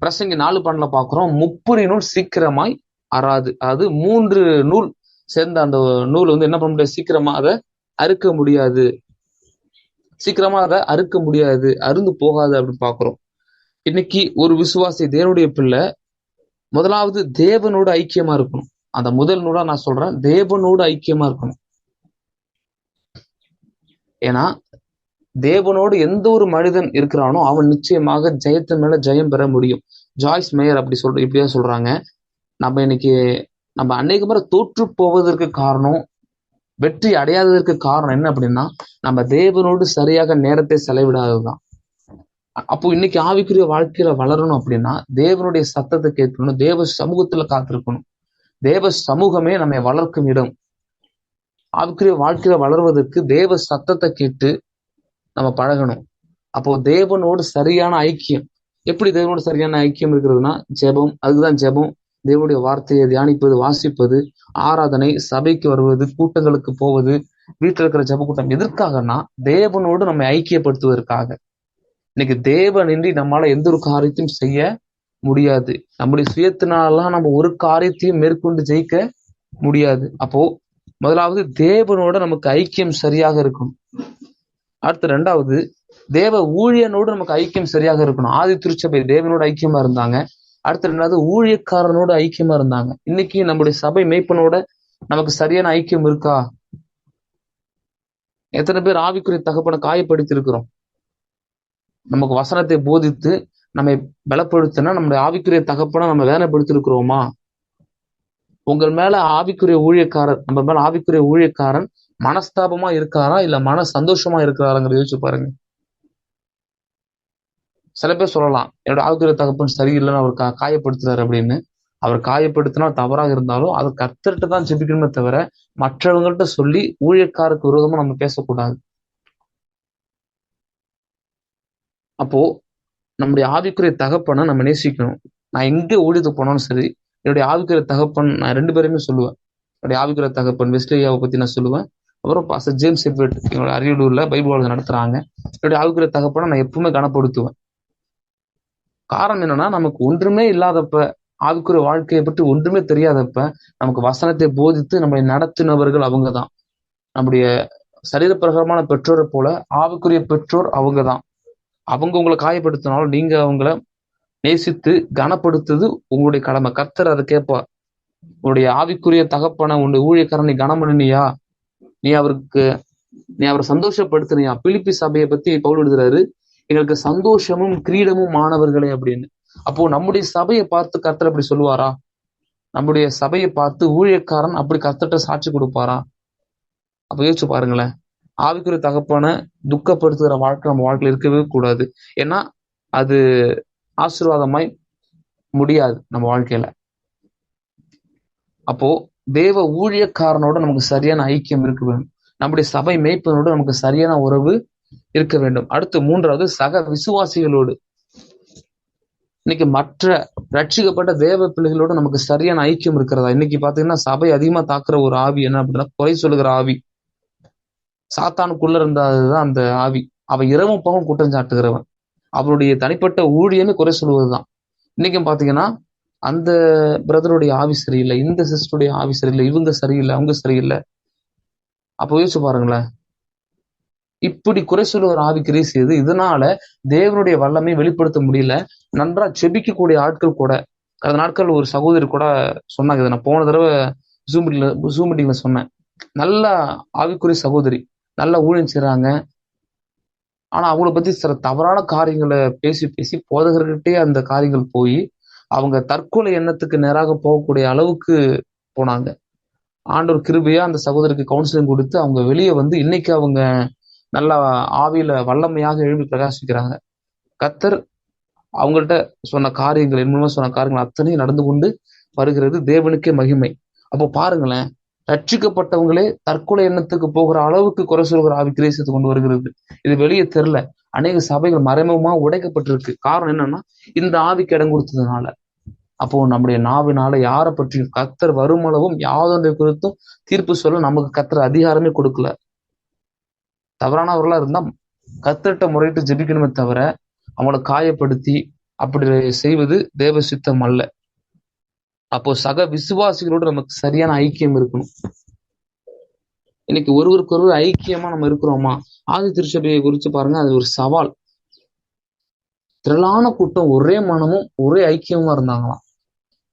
பிரசங்கி 4:12 பாக்குறோம், முப்புரி நூல் சீக்கிரமாய் அறாது. அதாவது 3 நூல் சேர்ந்த அந்த நூல் என்ன பண்ண முடியாது, சீக்கிரமா அதை அறுக்க முடியாது. சீக்கிரமா அதை அறுக்க முடியாது, அருந்து போகாது அப்படின்னு பாக்குறோம். இன்னைக்கு ஒரு விசுவாசி தேவனுடைய பிள்ளை முதலாவது தேவனோடு ஐக்கியமா இருக்கணும். அந்த முதல் நூலா நான் சொல்றேன், தேவனோடு ஐக்கியமா இருக்கணும். ஏன்னா தேவனோடு எந்த ஒரு மனிதன் இருக்கிறானோ அவன் நிச்சயமாக ஜெயத்தின் மேல ஜெயம் பெற முடியும். ஜாய்ஸ் மேயர் இப்படியா சொல்றாங்க, நம்ம அநேக முறை தோற்று போவதற்கு காரணம், வெற்றி அடையாததற்கு காரணம் என்ன அப்படின்னா, நம்ம தேவனோடு சரியாக நேரத்தை செலவிடாததுதான். அப்போ இன்னைக்கு ஆவிக்குரிய வாழ்க்கையில வளரணும் அப்படின்னா தேவனுடைய சத்தத்தை கேட்கணும், தேவ சமூகத்துல காத்திருக்கணும். தேவ சமூகமே நம்மை வளர்க்கும் இடம். ஆவிக்குரிய வாழ்க்கையில வளர்வதற்கு தேவ சத்தத்தை கேட்டு நம்ம பழகணும். அப்போ தேவனோடு சரியான ஐக்கியம். எப்படி தேவனோடு சரியான ஐக்கியம் இருக்கிறதுனா ஜெபம். அதுதான் ஜெபம். தேவனுடைய வார்த்தையை தியானிப்பது, வாசிப்பது, ஆராதனை, சபைக்கு வருவது, கூட்டங்களுக்கு போவது, வீட்டில் இருக்கிற ஜெப கூட்டம் எதற்காகனா தேவனோடு நம்மை ஐக்கியப்படுத்துவதற்காக. இன்னைக்கு தேவனின்றி நம்மளால எந்த ஒரு காரியத்தையும் செய்ய முடியாது. நம்முடைய சுயத்தினாலாம் நம்ம ஒரு காரியத்தையும் மேற்கொண்டு ஜெயிக்க முடியாது. அப்போ முதலாவது தேவனோட நமக்கு ஐக்கியம் சரியாக இருக்கணும். அடுத்து ரெண்டாவது தேவ ஊழியனோடு நமக்கு ஐக்கியம் சரியாக இருக்கணும். ஆதி திருச்சபை தேவனோட ஐக்கியமா இருந்தாங்க. அடுத்து ரெண்டாவது ஊழியக்காரனோட ஐக்கியமா இருந்தாங்க. இன்னைக்கு நம்முடைய சபை மேய்ப்பனோட நமக்கு சரியான ஐக்கியம் இருக்கா? எத்தனை பேர் ஆவிக்குரிய தகப்பனை காயப்படுத்தி இருக்கிறோம்? நமக்கு வசனத்தை போதித்து நம்மை பலப்படுத்தினா நம்முடைய ஆவிக்குரிய தகப்பனை நம்ம வேதனைப்படுத்தி இருக்கிறோமா? உங்கள் மேல ஆவிக்குரிய ஊழியக்காரர், நம்ம மேல ஆவிக்குரிய ஊழியக்காரன் மனஸ்தாபமா இருக்காரா இல்ல மன சந்தோஷமா இருக்கிறாருங்கிறத யோசிச்சு பாருங்க. சில பேர் சொல்லலாம், என்னோட ஆவிக்குரிய தகப்பன் சரியில்லைன்னு அவர் காயப்படுத்துறாரு அப்படின்னு. அவர் காயப்படுத்தினா தவறாக இருந்தாலும் அதை கர்த்தர்கிட்ட தான் ஜெபிக்கணுமே தவிர மற்றவங்கள்ட்ட சொல்லி ஊழியக்காரருக்கு விரோதமா நம்ம பேசக்கூடாது. அப்போ நம்முடைய ஆவிக்குரிய தகப்பனை நம்ம நேசிக்கணும். நான் எங்க ஊழியத்துக்கு போனாலும் சரி, என்னுடைய ஆவிக்குரிய தகப்பன், நான் 2 பேருமே சொல்லுவேன். என்னுடைய ஆவிக்குரிய தகப்பன் வெஸ்லியாவை பத்தி நான் சொல்லுவேன். அப்புறம் பாஸ்டர் ஜேம்ஸ் எட்வர்ட் எங்களோட அரியலூர்ல பைபிள் வாழ்க்கை நடத்துறாங்க. என்னுடைய ஆவிக்குரிய தகப்பனை நான் எப்பவுமே கனப்படுத்துவேன். காரணம் என்னன்னா, நமக்கு ஒன்றுமே இல்லாதப்ப, ஆவிக்குரிய வாழ்க்கையை பற்றி ஒன்றுமே தெரியாதப்ப நமக்கு வசனத்தை போதித்து நம்மளை நடத்தினவர்கள் அவங்கதான். நம்முடைய சரீரப்பிரகாரமான பெற்றோரை போல ஆவிக்குரிய பெற்றோர் அவங்கதான். அவங்க உங்களை காயப்படுத்தினாலும் நீங்க அவங்கள நேசித்து கனப்படுத்துறது உங்களுடைய கடமை. கர்த்தர் அதை கேட்பார். உன்னுடைய ஆவிக்குரிய தகப்பனை, உன்னுடைய ஊழியக்காரன் நீ கனம் பண்ணினியா, நீ அவரை சந்தோஷப்படுத்தினியா? பிலிப்பி சபையை பத்தி பவுல் எழுதுறாரு, எங்களுக்கு சந்தோஷமும் கிரீடமும் மாணவர்களே அப்படின்னு. அப்போ நம்முடைய சபையை பார்த்து கர்த்தர் அப்படி சொல்லுவாரா? நம்முடைய சபையை பார்த்து ஊழியக்காரன் அப்படி கர்த்தர்ட்ட சாட்சி கொடுப்பாரா? அப்ப யோசிச்சு பாருங்களேன். ஆவிக்குரிய தகப்பனை துக்கப்படுத்துகிற வாழ்க்கை நம்ம வாழ்க்கையில இருக்கவே கூடாது. ஏன்னா அது ஆசீர்வாதமாய் முடியாது நம்ம வாழ்க்கையில. அப்போ தேவ ஊழியக்காரனோட நமக்கு சரியான ஐக்கியம் இருக்க வேண்டும். நம்முடைய சபை மேய்ப்பனோட நமக்கு சரியான உறவு இருக்க வேண்டும். அடுத்து மூன்றாவது சக விசுவாசிகளோடு. இன்னைக்கு மற்ற ரட்சிக்கப்பட்ட தேவ பிள்ளைகளோட நமக்கு சரியான ஐக்கியம் இருக்கிறதா? இன்னைக்கு பாத்தீங்கன்னா சபை அதிகமா தாக்குற ஒரு ஆவி என்ன அப்படின்னா குறை சொல்லுகிற ஆவி. சாத்தானுக்குள்ள இருந்ததுதான் அந்த ஆவி. அவன் இரவும் பகம் குற்றம் சாட்டுகிறவன். அவருடைய தனிப்பட்ட ஊழியன்னு குறை சொல்வதுதான். இன்னைக்கும் பாத்தீங்கன்னா அந்த பிரதருடைய ஆவி சரியில்லை, இந்த சிஸ்டருடைய ஆவி சரியில்லை, இவங்க சரியில்லை, அவங்க சரியில்லை. அப்போ யோசிச்சு பாருங்களேன். இப்படி குறை சொல்லுகிற ஆவி கிரியை செய்து இதனால தேவனுடைய வல்லமை வெளிப்படுத்த முடியல. நன்றா செபிக்கக்கூடிய ஆட்கள் கூட, கடந்த நாட்கள் ஒரு சகோதரி கூட சொன்னாங்க, இதை நான் போன தடவை ஜூம் மீட்டிங்ல சொன்னேன். நல்ல ஆவிக்குரிய சகோதரி, நல்ல ஊழியம் செய்றாங்க. ஆனா அவங்கள பத்தி சில தவறான காரியங்களை பேசி பேசி போதகர்கிட்டே அந்த காரியங்கள் போய் அவங்க தற்கொலை எண்ணத்துக்கு நேராக போகக்கூடிய அளவுக்கு போனாங்க. ஆண்டவர் கிருபையா அந்த சகோதரிக்கு கவுன்சிலிங் கொடுத்து அவங்க வெளியே வந்து இன்னைக்கு அவங்க நல்லா ஆவியில வல்லமையாக எழுப்பி பிரகாசிக்கிறாங்க. கர்த்தர் அவங்கள்ட்ட சொன்ன காரியங்கள், என் மூலமா சொன்ன காரியங்கள் அத்தனையும் நடந்து கொண்டு வருகிறது. தேவனுக்கே மகிமை. அப்போ பாருங்களேன், ரட்சிக்கப்பட்டவங்களே தற்கொலை எண்ணத்துக்கு போகிற அளவுக்கு குறை சொல்கிற ஆவி கிரேசத்தை கொண்டு வருகிறது. இது வெளியே தெரியல. அநேக சபைகள் மறைமுகமா உடைக்கப்பட்டிருக்கு. காரணம் என்னன்னா இந்த ஆவிக்கு இடம் கொடுத்ததுனால. அப்போ நம்முடைய நாவினால யாரை பற்றி கர்த்தர் வருமளவும் யாதொன்றை குறித்தும் தீர்ப்பு சொல்ல நமக்கு கர்த்தர் அதிகாரமே கொடுக்கல. தவறானவர்களா இருந்தா கர்த்தர்ட்ட முறையிட்டு ஜெபிக்கணுமே தவிர அவங்களை காயப்படுத்தி அப்படி செய்வது தேவ சித்தம் அல்ல. அப்போ சக விசுவாசிகளோடு நமக்கு சரியான ஐக்கியம் இருக்கணும். இன்னைக்கு ஒருவருக்கு ஒருவர் ஐக்கியமா நம்ம இருக்கிறோமா? ஆதி திருச்சபையை குறிச்சு பாருங்க, அது ஒரு சவால். திரளான கூட்டம் ஒரே மனமும் ஒரே ஐக்கியமா இருந்தாங்களாம்.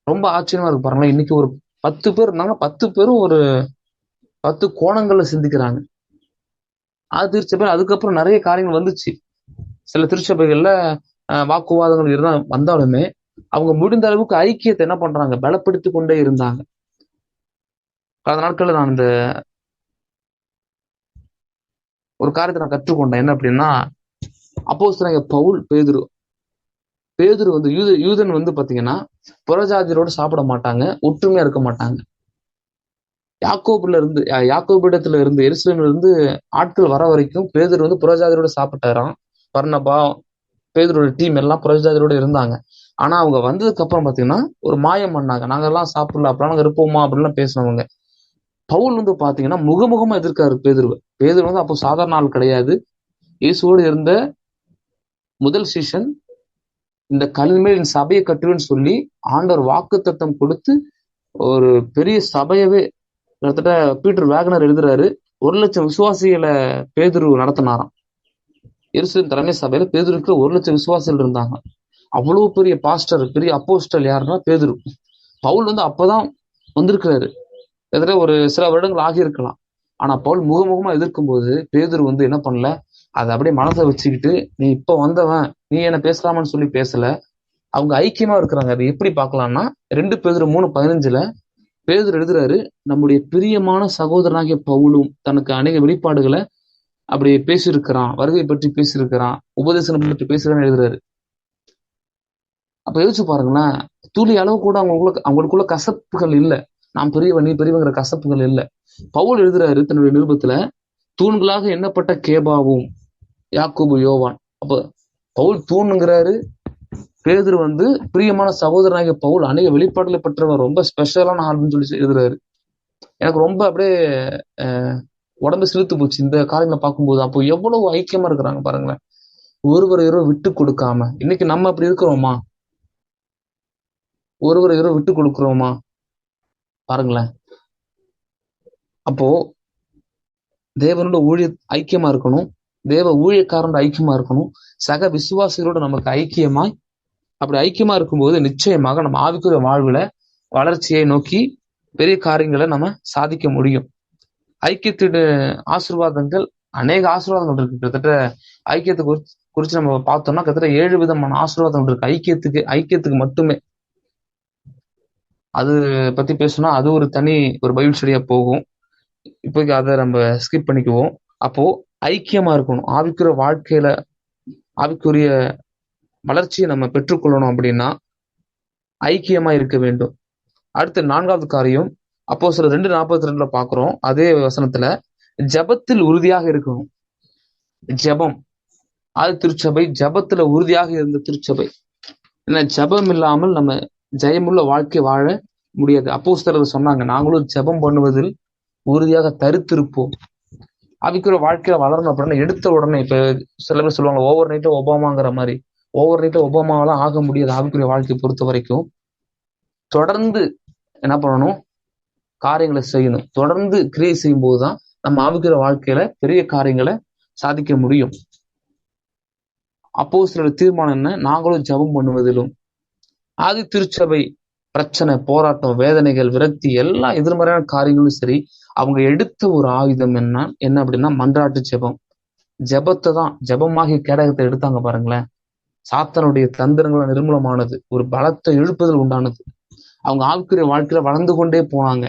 ரொம்ப ஆச்சரியமா இருக்கு பாருங்களேன். இன்னைக்கு ஒரு 10 பேர் இருந்தாங்க, 10 பேரும் ஒரு 10 கோணங்கள்ல சிந்திக்கிறாங்க. ஆதி திருச்சபை அதுக்கப்புறம் நிறைய காரியங்கள் வந்துச்சு. சில திருச்சபைகள்ல வாக்குவாதங்கள் இருந்தா வந்தாலுமே அவங்க முடிந்த அளவுக்கு ஐக்கியத்தை என்ன பண்றாங்க, பலப்படுத்தி கொண்டே இருந்தாங்க. கடந்த நாட்கள்ல நான் இந்த ஒரு காரியத்தை நான் கற்றுக்கொண்டேன். என்ன அப்படின்னா, அப்போஸ்தலனாகிய பவுல், பேதுரு வந்து யூதன் வந்து பாத்தீங்கன்னா புறஜாதியரோடு சாப்பிட மாட்டாங்க, ஒற்றுமையா இருக்க மாட்டாங்க. யாக்கோபிடத்துல இருந்து எருசலேம்ல இருந்து ஆட்கள் வர வரைக்கும் பேதுரு வந்து புறஜாதியரோட சாப்பிட்டாராம். பர்னபா, பேதுரோட டீம் எல்லாம் புறஜாதியரோட இருந்தாங்க. ஆனா அவங்க வந்ததுக்கு அப்புறம் பாத்தீங்கன்னா ஒரு மாயம் பண்ணாங்க. நாங்க எல்லாம் சாப்பிடல, அப்படிலாம் நாங்க இருப்போமா அப்படின்லாம் பேசினவங்க. பவுல் வந்து பாத்தீங்கன்னா முகமுகமா எதிர்க்காரு பேதுருவை. பேதுரு வந்து அப்போ சாதாரண ஆள் கிடையாது. இயேசுவோடு இருந்த முதல் சீஷன். இந்த கல்மேல் சபையை கட்டுவேன்னு சொல்லி ஆண்டவர் வாக்குத்தத்தம் கொடுத்து ஒரு பெரிய சபையவே, கிட்டத்தட்ட பீட்டர் வேகனர் எழுதுறாரு, 1,00,000 விசுவாசிகளை பேதுரு நடத்தினாராம். எருசலேம் தலைமை சபையில பேதுருக்கு 1,00,000 விசுவாசிகள் இருந்தாங்க. அவ்வளவு பெரிய பாஸ்டர், பெரிய அப்போஸ்டல் யாருன்னா பேதுரு. பவுல் வந்து அப்பதான் வந்திருக்கிறாரு, கிட்டத்தட்ட ஒரு சில வருடங்கள் ஆகியிருக்கலாம். ஆனா பவுல் முகமுகமா எதிர்க்கும் போது பேதுரு வந்து என்ன பண்ணல, அதை அப்படியே மனசை வச்சுக்கிட்டு, நீ இப்ப வந்தவன், நீ என்ன பேசலாமான்னு சொல்லி பேசல. அவங்க ஐக்கியமா இருக்கிறாங்க. அது எப்படி பார்க்கலாம்னா 2 பேதுரு 3:15 பேதுரு எழுதுறாரு, நம்முடைய பிரியமான சகோதரனாகிய பவுலும் தனக்கு அநேக வெளிப்பாடுகளை அப்படி பேசியிருக்கிறான், வருகை பற்றி பேசியிருக்கிறான், உபதேசம் பற்றி பேசுகிறான்னு எழுதுறாரு. அப்ப யோசிச்சு பாருங்களேன், துளி அளவு கூட அவங்களுக்குள்ள கசப்புகள் இல்லை. நான் பெரியவன், நீ பெரியவங்கிற கசப்புகள் இல்லை. பவுல் எழுதுறாரு தன்னுடைய நிருபத்துல, தூண்களாக எண்ணப்பட்ட கேபாவும் யாக்கோபு, யோவான். அப்ப பவுல் தூணுங்கிறாரு, பேதுரு வந்து பிரியமான சகோதரனாகிய பவுல் அநேக வெளிப்பாடுகளை பெற்றவன், ரொம்ப ஸ்பெஷலான ஆள்னு சொல்லி எழுதுறாரு. எனக்கு ரொம்ப அப்படியே உடம்பு சிலுத்து போச்சு இந்த காரியங்களை பார்க்கும்போது. அப்போ எவ்வளவு ஐக்கியமா இருக்கிறாங்க பாருங்களேன், ஒருவரை விட்டு கொடுக்காம. இன்னைக்கு நம்ம அப்படி இருக்கிறோமா? ஒருவரை விட்டு கொடுக்கிறோமா? பாருங்களேன். அப்போ தேவனோட ஐக்கியமா இருக்கணும், தேவ ஊழியக்காரனோட ஐக்கியமா இருக்கணும், சக விசுவாசிகளோட நமக்கு ஐக்கியமாய், அப்படி ஐக்கியமா இருக்கும்போது நிச்சயமாக நம்ம ஆவிக்குரிய வாழ்வுல வளர்ச்சியை நோக்கி பெரிய காரியங்களை நம்ம சாதிக்க முடியும். ஐக்கியத்தின் ஆசீர்வாதங்கள், அநேக ஆசீர்வாதங்கள் இருக்கு. கிட்டத்தட்ட ஐக்கியத்தை குறிச்சு நம்ம பார்த்தோம்னா கிட்டத்தட்ட 7 விதமான ஆசீர்வாதங்கள் இருக்கு ஐக்கியத்துக்கு மட்டுமே. அது பத்தி பேசணும்னா அது ஒரு தனி ஒரு பைபிள் ஸ்டடியா போகும். இப்போதைக்கு அதை நம்ம ஸ்கிப் பண்ணிக்குவோம். அப்போ ஐக்கியமா இருக்கணும். ஆவிக்குரிய வாழ்க்கையில ஆவிக்குரிய வளர்ச்சியை நம்ம பெற்றுக்கொள்ளணும் அப்படின்னா ஐக்கியமா இருக்க வேண்டும். அடுத்து 4வது காரியம், அப்போஸ்தலர் 2:42 பாக்குறோம். அதே வசனத்துல ஜெபத்தில் உறுதியாக இருக்கணும். ஜெபம், ஆதி திருச்சபை ஜெபத்துல உறுதியாக இருந்த திருச்சபை. ஏன்னா ஜெபம் இல்லாமல் நம்ம ஜெயமுள்ள வாழ்க்கை வாழ முடியாது. அப்போஸ்தலர் சொன்னாங்க, நாங்களும் ஜெபம் பண்ணுவதில் உறுதியாக தரித்திருப்போம். ஆவிக்குரிய வாழ்க்கையில வளரணும் அப்படின்னா எடுத்த உடனே, இப்ப சில பேர் சொல்லுவாங்க ஓவர் நைட்டா ஒபாமாங்கிற மாதிரி, ஓவர் நைட்டா ஒபாமாவெல்லாம் ஆக முடியாது. ஆவிக்குரிய வாழ்க்கையை பொறுத்த வரைக்கும் தொடர்ந்து என்ன பண்ணணும், காரியங்களை செய்யணும். தொடர்ந்து கிரியை செய்யும் போதுதான் நம்ம ஆவிக்குரிய வாழ்க்கையில பெரிய காரியங்களை சாதிக்க முடியும். அப்போஸ்தலர் தீர்மானம் என்ன, நாங்களும் ஜெபம் பண்ணுவதிலும். ஆதி திருச்சபை பிரச்சனை, போராட்டம், வேதனைகள், விரக்தி, எல்லா எதிர்மறையான காரியங்களும் சரி, அவங்க எடுத்த ஒரு ஆயுதம் என்ன அப்படின்னா மன்றாட்டு ஜெபம். ஜெபத்தை தான், ஜெபமாகிய கேடகத்தை எடுத்தாங்க பாருங்களேன். சாத்தானுடைய தந்திரங்களை நிர்மூலமானது, ஒரு பலத்தை இழுப்புதல் உண்டானது. அவங்க ஆவிக்குரிய வாழ்க்கையில வளர்ந்து கொண்டே போனாங்க.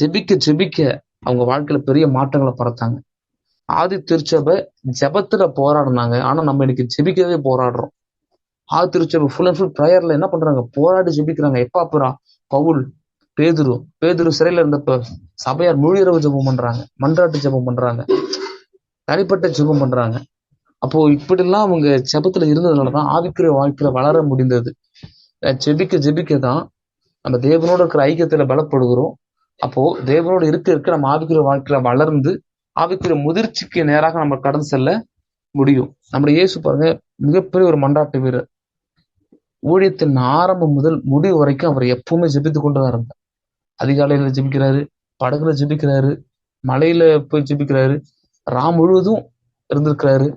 ஜெபிக்க ஜெபிக்க அவங்க வாழ்க்கையில பெரிய மாற்றங்களை பறத்தாங்க. ஆதி திருச்சபை ஜெபத்துல போராடினாங்க. ஆனா நம்ம இன்னைக்கு ஜெபிக்கவே போராடுறோம். ஆதி திருச்சபை ஃபுல் அண்ட் ஃபுல் ப்ரேயர்ல என்ன பண்றாங்க, போராடி ஜெபிக்கிறாங்க. எப்ப அப்புறம் பவுல், பேதுரு சிறையில இருந்தப்ப சபையார் முழுஇரவு ஜெபம் பண்றாங்க, மன்றாட்டு ஜெபம் பண்றாங்க, தனிப்பட்ட ஜெபம் பண்றாங்க. அப்போ இப்படிலாம் அவங்க ஜெபத்துல இருந்ததுனாலதான் ஆவிக்குரிய வாழ்க்கையில வளர முடிந்தது. ஜெபிக்க ஜெபிக்க தான் நம்ம தேவனோட இருக்கிற ஐக்கியத்துல பலப்படுகிறோம். அப்போ தேவனோட இருக்க நம்ம ஆவிக்குரிய வாழ்க்கையில வளர்ந்து ஆவிக்குரிய முதிர்ச்சிக்கு நேராக நம்ம கடந்து செல்ல முடியும். நம்முடைய இயேசு பாருங்க, மிகப்பெரிய ஒரு மன்றாட்டு வீரர். ஊழியத்தின் ஆரம்பம் முதல் முடிவு வரைக்கும் அவர் எப்பவுமே ஜெபித்து கொண்டுதான் இருந்தார். அதிகாலையில ஜெபிக்கிறாரு, படகுல ஜெபிக்கிறாரு, மலையில போய் ஜெபிக்கிறாரு, முழுவதும் இருந்திருக்கிறாரு.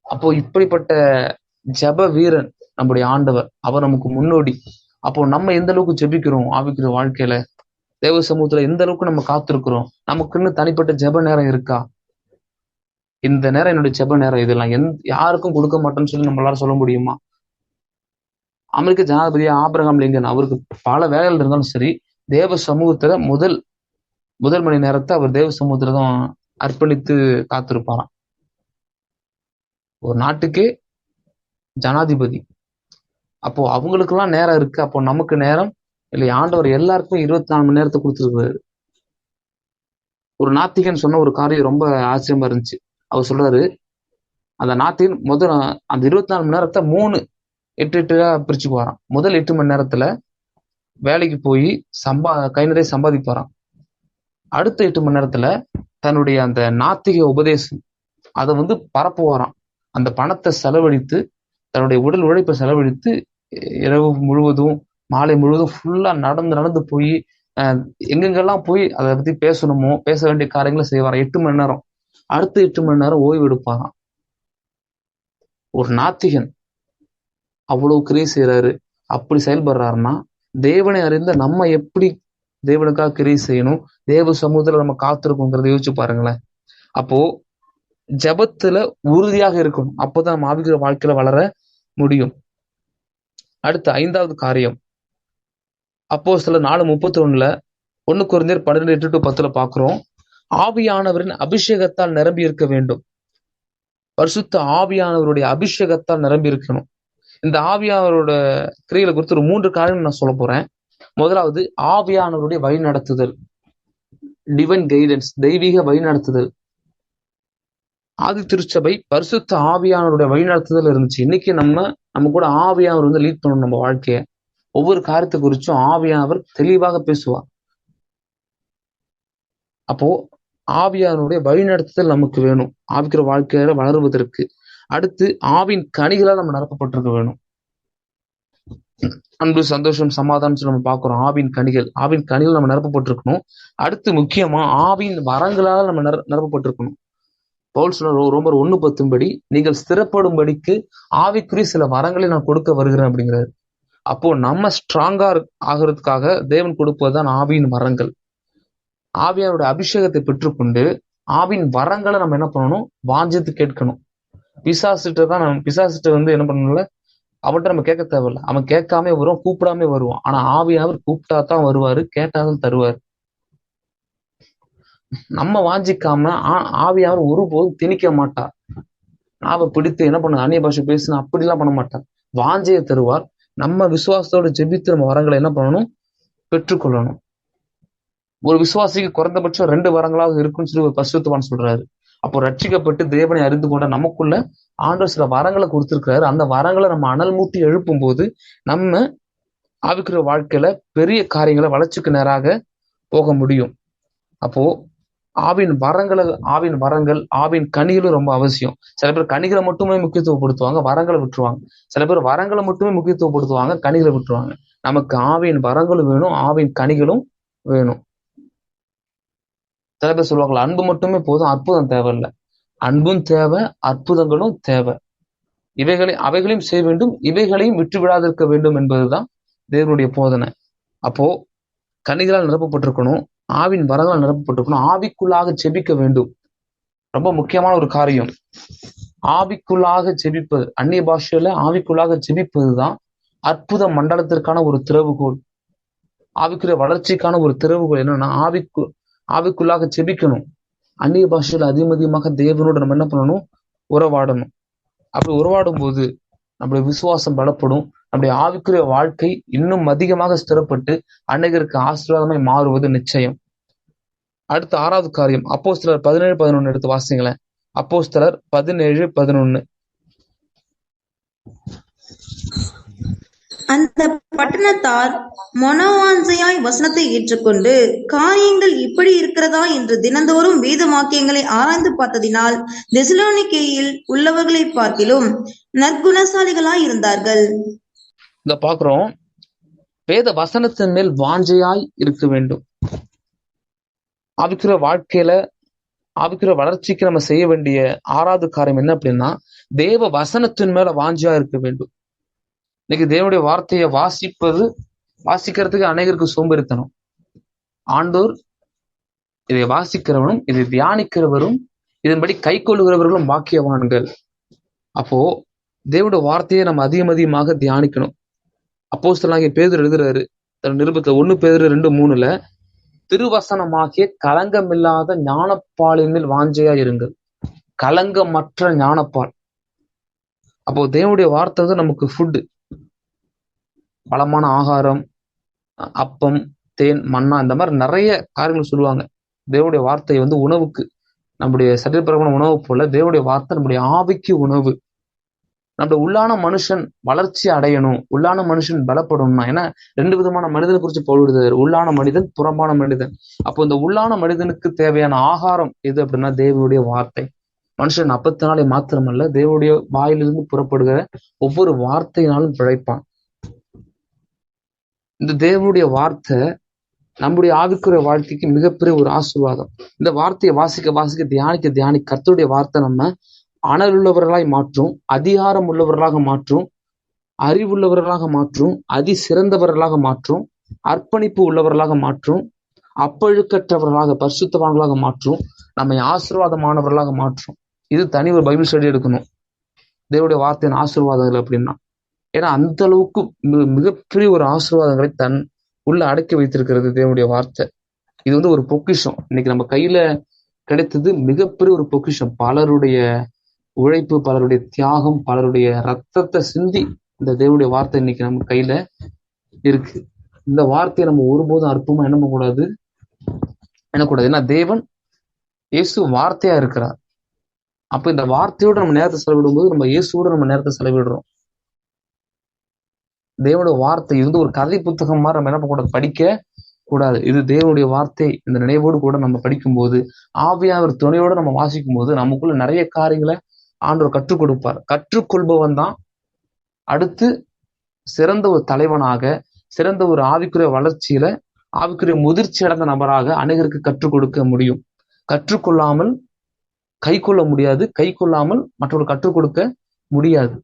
அப்போ இப்படிப்பட்ட ஜெப வீரன் நம்முடைய ஆண்டவர். அவர் நமக்கு முன்னோடி. அப்போ நம்ம எந்த அளவுக்கு ஜெபிக்கிறோம் ஆவிக்குரிய வாழ்க்கையில, தேவ சமூகத்துல எந்த அளவுக்கு நம்ம காத்திருக்கிறோம்? நமக்குன்னு தனிப்பட்ட ஜெப நேரம் இருக்கா? இந்த நேரம் என்னுடைய ஜெப நேரம், இதெல்லாம் யாருக்கும் கொடுக்க மாட்டேன்னு சொல்லி நம்மளால சொல்ல முடியுமா? அமெரிக்க ஜனாதிபதி ஆபிரகாம் லிங்கன், அவருக்கு பல வேலைகள் இருந்தாலும் சரி, தேவ சமூகத்துல முதல் மணி நேரத்தை அவர் தேவ சமூகத்துல தான் அர்ப்பணித்து காத்திருப்பாராம். ஒரு நாட்டுக்கே ஜனாதிபதி. அப்போ அவங்களுக்கெல்லாம் நேரம் இருக்கு. அப்போ நமக்கு நேரம் இல்லை? ஆண்டவர் எல்லாருக்கும் 24 மணி நேரத்தை கொடுத்துருக்காரு. ஒரு நாத்திகன் சொன்ன ஒரு காரியம் ரொம்ப ஆச்சரியமா இருந்துச்சு. அவர் சொல்றாரு, அந்த நாத்திகன் அந்த 24 மணி நேரத்தை 8 பிரிச்சுக்குவாராம். முதல் 8 மணி நேரத்துல வேலைக்கு போய் கை நிறைய சம்பாதிப்பாராம். அடுத்த 8 மணி நேரத்துல தன்னுடைய அந்த நாத்திக உபதேசம் அதை பரப்புவாராம். அந்த பணத்தை செலவழித்து, தன்னுடைய உடல் உழைப்பை செலவழித்து, இரவு முழுவதும் மாலை முழுவதும் ஃபுல்லா நடந்து போய் எங்கெங்கெல்லாம் போய் அதை பத்தி பேசணுமோ, பேச வேண்டிய காரியங்களை செய்வாராம். 8 மணி நேரம். அடுத்த 8 மணி நேரம் ஓய்வு எடுப்பாராம். ஒரு நாத்திகன் அவ்வளவு கிரியை செய்யறாரு. அப்படி செயல்படுறாருன்னா, தேவனை அறிந்த நம்ம எப்படி தேவனுக்காக கிரியை செய்யணும், தேவ சமூகத்துல நம்ம காத்திருக்கோங்கிறத யோசிச்சு பாருங்களேன். அப்போ ஜெபத்துல உறுதியாக இருக்கணும். அப்போதான் நம்ம ஆவிக்குரிய வாழ்க்கையில வளர முடியும். அடுத்த 5வது காரியம், அப்போஸ்தலர் 4:31 1 கொரிந்தியர் 12:8-10 பாக்குறோம். ஆவியானவரின் அபிஷேகத்தால் நிரம்பி இருக்க வேண்டும். பரிசுத்த ஆவியானவருடைய அபிஷேகத்தால் நிரம்பி இருக்கணும். இந்த ஆவியானவரோட கிரியைகளை குறித்து ஒரு 3 காரியம் நான் சொல்ல போறேன். முதலாவது, ஆவியானவருடைய வழிநடத்துதல், டிவைன் கைடன்ஸ், தெய்வீக வழிநடத்துதல். ஆதி திருச்சபை பரிசுத்த ஆவியானவருடைய வழிநடத்துதல் இருந்துச்சு. இன்னைக்கு நம்ம கூட ஆவியானவர் லீட் பண்ணணும் நம்ம வாழ்க்கைய. ஒவ்வொரு காரியத்தை குறிச்சும் ஆவியானவர் தெளிவாக பேசுவார். அப்போ ஆவியானவருடைய வழிநடத்துதல் நமக்கு வேணும் ஆவிக்கிற வாழ்க்கையில வளருவதற்கு. அடுத்து, ஆவின் கனிகளால் நம்ம நிரப்பப்பட்டிருக்க வேணும். அன்பு, சந்தோஷம், சமாதானம் நம்ம பார்க்கிறோம். ஆவின் கனிகள் நம்ம நிரப்பப்பட்டிருக்கணும். அடுத்து முக்கியமா ஆவின் வரங்களால் நம்ம நிரப்பப்பட்டிருக்கணும். பவுல் சொல்ற ரோமர் 1:10 நீங்கள் ஸ்திரப்படும்படிக்கு ஆவிக்குரிய சில வரங்களை நான் கொடுக்க வருகிறேன் அப்படிங்கிறாரு. அப்போ நம்ம ஸ்ட்ராங்கா ஆகிறதுக்காக தேவன் கொடுப்பதுதான் ஆவியின் வரங்கள். ஆவியாருடைய அபிஷேகத்தை பெற்றுக்கொண்டு ஆவின் வரங்களை நம்ம என்ன பண்ணணும்? வாஞ்சித்து கேட்கணும். பிசாசிட்ட என்ன பண்ணணும்ல, அவன்கிட்ட நம்ம கேட்க தேவையில்லை. அவன் கேட்காம வருவான், கூப்பிடாம வருவான். ஆனா ஆவியாவர் கூப்பிட்டா தான் வருவாரு, கேட்டாதான் தருவாரு. நம்ம வாஞ்சிக்காம ஆவியாவர் ஒருபோதும் திணிக்க மாட்டார். நாவை பிடித்து என்ன பண்ண அந்நிய பாஷை பேசுனா அப்படிலாம் பண்ண மாட்டார். வாஞ்சையை தருவார். நம்ம விசுவாசத்தோட ஜெபித்து நம்ம வரங்களை என்ன பண்ணணும்? பெற்றுக்கொள்ளணும். ஒரு விசுவாசிக்கு குறைந்தபட்சம் 2 வரங்களாவது இருக்குன்னு சொல்லி ஒரு பரிசுத்தவான் சொல்றாரு. அப்போ ரட்சிக்கப்பட்டு தேவனை அறிந்து கொண்ட நமக்குள்ள ஆண்டவர் சில வரங்களை கொடுத்திருக்கிறாரு. அந்த வரங்களை நம்ம அனல் மூட்டி எழுப்பும் போது நம்ம ஆவிக்குரிய வாழ்க்கையில பெரிய காரியங்களை வளர்ச்சிக்கு நேராக போக முடியும். அப்போ ஆவின் வரங்கள், ஆவின் கனிகளும் ரொம்ப அவசியம். சில பேர் கனிகளை மட்டுமே முக்கியத்துவப்படுத்துவாங்க, வரங்களை விட்டுருவாங்க. சில பேர் வரங்களை மட்டுமே முக்கியத்துவப்படுத்துவாங்க, கனிகளை விட்டுருவாங்க. நமக்கு ஆவின் வரங்களும் வேணும், ஆவின் கனிகளும் வேணும். சில பேர் சொல்லுவாங்களா, அன்பு மட்டுமே போதும், அற்புதம் தேவையில்லை. அன்பும் தேவை, அற்புதங்களும் தேவை. அவைகளையும் செய்ய வேண்டும், இவைகளையும் விட்டு விடாதிருக்க வேண்டும் என்பதுதான் தேவனுடைய போதனை. அப்போ கனிகளால் நிரப்பப்பட்டிருக்கணும், ஆவின் வரங்களால் நிரப்பப்பட்டிருக்கணும், ஆவிக்குள்ளாக ஜெபிக்க வேண்டும். ரொம்ப முக்கியமான ஒரு காரியம் ஆவிக்குள்ளாக ஜெபிப்பது. அந்நிய பாஷையில ஆவிக்குள்ளாக ஜெபிப்பதுதான் அற்புத மண்டலத்திற்கான ஒரு திறவுகோல். ஆவிக்குரிய வளர்ச்சிக்கான ஒரு திறவுகோல் என்னன்னா, ஆவிக்குள்ளாக ஜெபிக்கணும். அந்நிய பாஷையில அதிகமாக தேவனோடு நம்ம என்ன பண்ணணும்? உறவாடணும். அப்படி உறவாடும் போது நம்முடைய விசுவாசம் பலப்படும். நம்முடைய ஆவிக்குரிய வாழ்க்கை இன்னும் அதிகமாக ஸ்திரப்பட்டு அநேகருக்கு ஆசீர்வாதமாய் மாறுவது நிச்சயம். அடுத்த 6வது காரியம், அப்போஸ்தலர் 17:11 எடுத்து வாசிங்களேன். அப்போஸ்தலர் 17:11. அந்த பட்டணத்தார் மனோவாஞ்சையாய் வசனத்தை ஏற்றுக்கொண்டு காரியங்கள் இப்படி இருக்கிறதா என்று தினந்தோறும் வேத வாக்கியங்களை ஆராய்ந்து பார்த்ததினால் தெசலோனிக்கேயில் உள்ளவர்களை பார்க்கிலும் நற்குணசாலிகளாய் இருந்தார்கள். இங்க பாக்குறோம், வேத வசனத்தின் மேல் வாஞ்சையாய் இருக்க வேண்டும். ஆவிக்குரிய வாழ்க்கையில ஆவிக்குரிய வளர்ச்சிக்கு நம்ம செய்ய வேண்டிய 6வது காரியம் என்ன அப்படின்னா, தேவ வசனத்தின் மேல வாஞ்சியா இருக்க வேண்டும். இன்னைக்கு தேவனுடைய வார்த்தையை வாசிக்கிறதுக்கு அநேகருக்கு சோம்பேறித்தனம். ஆண்டோர் இதை வாசிக்கிறவனும் இதை தியானிக்கிறவரும் இதன்படி கை கொள்ளுகிறவர்களும் பாக்கியவான்கள். அப்போ தேவனுடைய வார்த்தையை நம்ம அதிகமாக தியானிக்கணும். அப்போஸ்தலனாகிய பேதுரு எழுதுறாரு தன் நிருபத்துல 1 பேதுரு 2:3 திருவசனமாகிய களங்கமில்லாத ஞானப்பாலின் மேல் வாஞ்சையா இருங்கள். களங்கமற்ற ஞானப்பால். அப்போ தேவனுடைய வார்த்தை வந்து நமக்கு ஃபுட்டு, பலமான ஆகாரம், அப்பம், தேன், மன்னா, இந்த மாதிரி நிறைய காரியங்கள் சொல்லுவாங்க. தேவனுடைய வார்த்தை வந்து உணவுக்கு, நம்முடைய சரீரப்பிரமான உணவு போல தேவனுடைய வார்த்தை நம்முடைய ஆவிக்கு உணவு. நம்முடைய உள்ளான மனுஷன் வளர்ச்சி அடையணும், உள்ளான மனுஷன் பலப்படணும்னா, ஏன்னா 2 விதமான மனிதனை குறித்து பவுல் எழுதுறாரு, உள்ளான மனிதன், புறம்பான மனிதன். அப்போ இந்த உள்ளான மனிதனுக்கு தேவையான ஆகாரம் எது அப்படின்னா தேவனுடைய வார்த்தை. மனுஷன் அப்பத்தினாலே மாத்திரமல்ல, தேவனுடைய வாயிலிருந்து புறப்படுகிற ஒவ்வொரு வார்த்தையினாலும் பிழைப்பான். இந்த தேவனுடைய வார்த்தை நம்முடைய ஆவிக்குரிய வாழ்க்கைக்கு மிகப்பெரிய ஒரு ஆசீர்வாதம். இந்த வார்த்தையை வாசிக்க தியானிக்க கர்த்தருடைய வார்த்தை நம்ம அனல் உள்ளவர்களாய் மாற்றும், அதிகாரம் உள்ளவர்களாக மாற்றும், அறிவுள்ளவர்களாக மாற்றும், அதி சிறந்தவர்களாக மாற்றும், அர்ப்பணிப்பு உள்ளவர்களாக மாற்றும், அப்பழுக்கற்றவர்களாக பரிசுத்தவான்களாக மாற்றும், நம்மை ஆசீர்வாதமானவர்களாக மாற்றும். இது தனி ஒரு பைபிள் ஸ்டடி எடுக்கணும், தேவனுடைய வார்த்தையின் ஆசீர்வாதங்கள் அப்படின்னா. ஏன்னா அந்த அளவுக்கு மிகப்பெரிய ஒரு ஆசீர்வாதங்களை தன் உள்ள அடக்கி வைத்திருக்கிறது தேவனுடைய வார்த்தை. இது வந்து ஒரு பொக்கிஷம். இன்னைக்கு நம்ம கையில கிடைத்தது மிகப்பெரிய ஒரு பொக்கிஷம். பலருடைய உழைப்பு, பலருடைய தியாகம், பலருடைய ரத்தத்தை சிந்தி இந்த தேவனுடைய வார்த்தை இன்னைக்கு நம்ம கையில இருக்கு. இந்த வார்த்தையை நம்ம ஒருபோதும் அற்புதமா என்னக்கூடாது. ஏன்னா தேவன் இயேசு வார்த்தையா இருக்கிறார். அப்ப இந்த வார்த்தையோட நம்ம நேரத்தை செலவிடும் போது நம்ம இயேசுவோட நம்ம நேரத்தை செலவிடுறோம். தேவனுடைய வார்த்தை இது வந்து ஒரு கதை புத்தகம் மாதிரி நம்ம என்ன பண்ணக்கூடாது, படிக்க கூடாது. இது தேவனுடைய வார்த்தை. இந்த நினைவோடு கூட நம்ம படிக்கும்போது, ஆவியானவர் துணையோட நம்ம வாசிக்கும் போது நமக்குள்ள நிறைய காரியங்களை ஆண்டவர் கற்றுக் கொடுப்பார். கற்றுக்கொள்பவன் தான் அடுத்து சிறந்த ஒரு தலைவனாக, சிறந்த ஒரு ஆவிக்குரிய வளர்ச்சியில, ஆவிக்குரிய முதிர்ச்சி அடைந்த நபராக அநேகருக்கு கற்றுக் கொடுக்க முடியும். கற்றுக்கொள்ளாமல் கை கொள்ள முடியாது, கை கொள்ளாமல் மற்றவர்கள் கற்றுக் கொடுக்க முடியாது.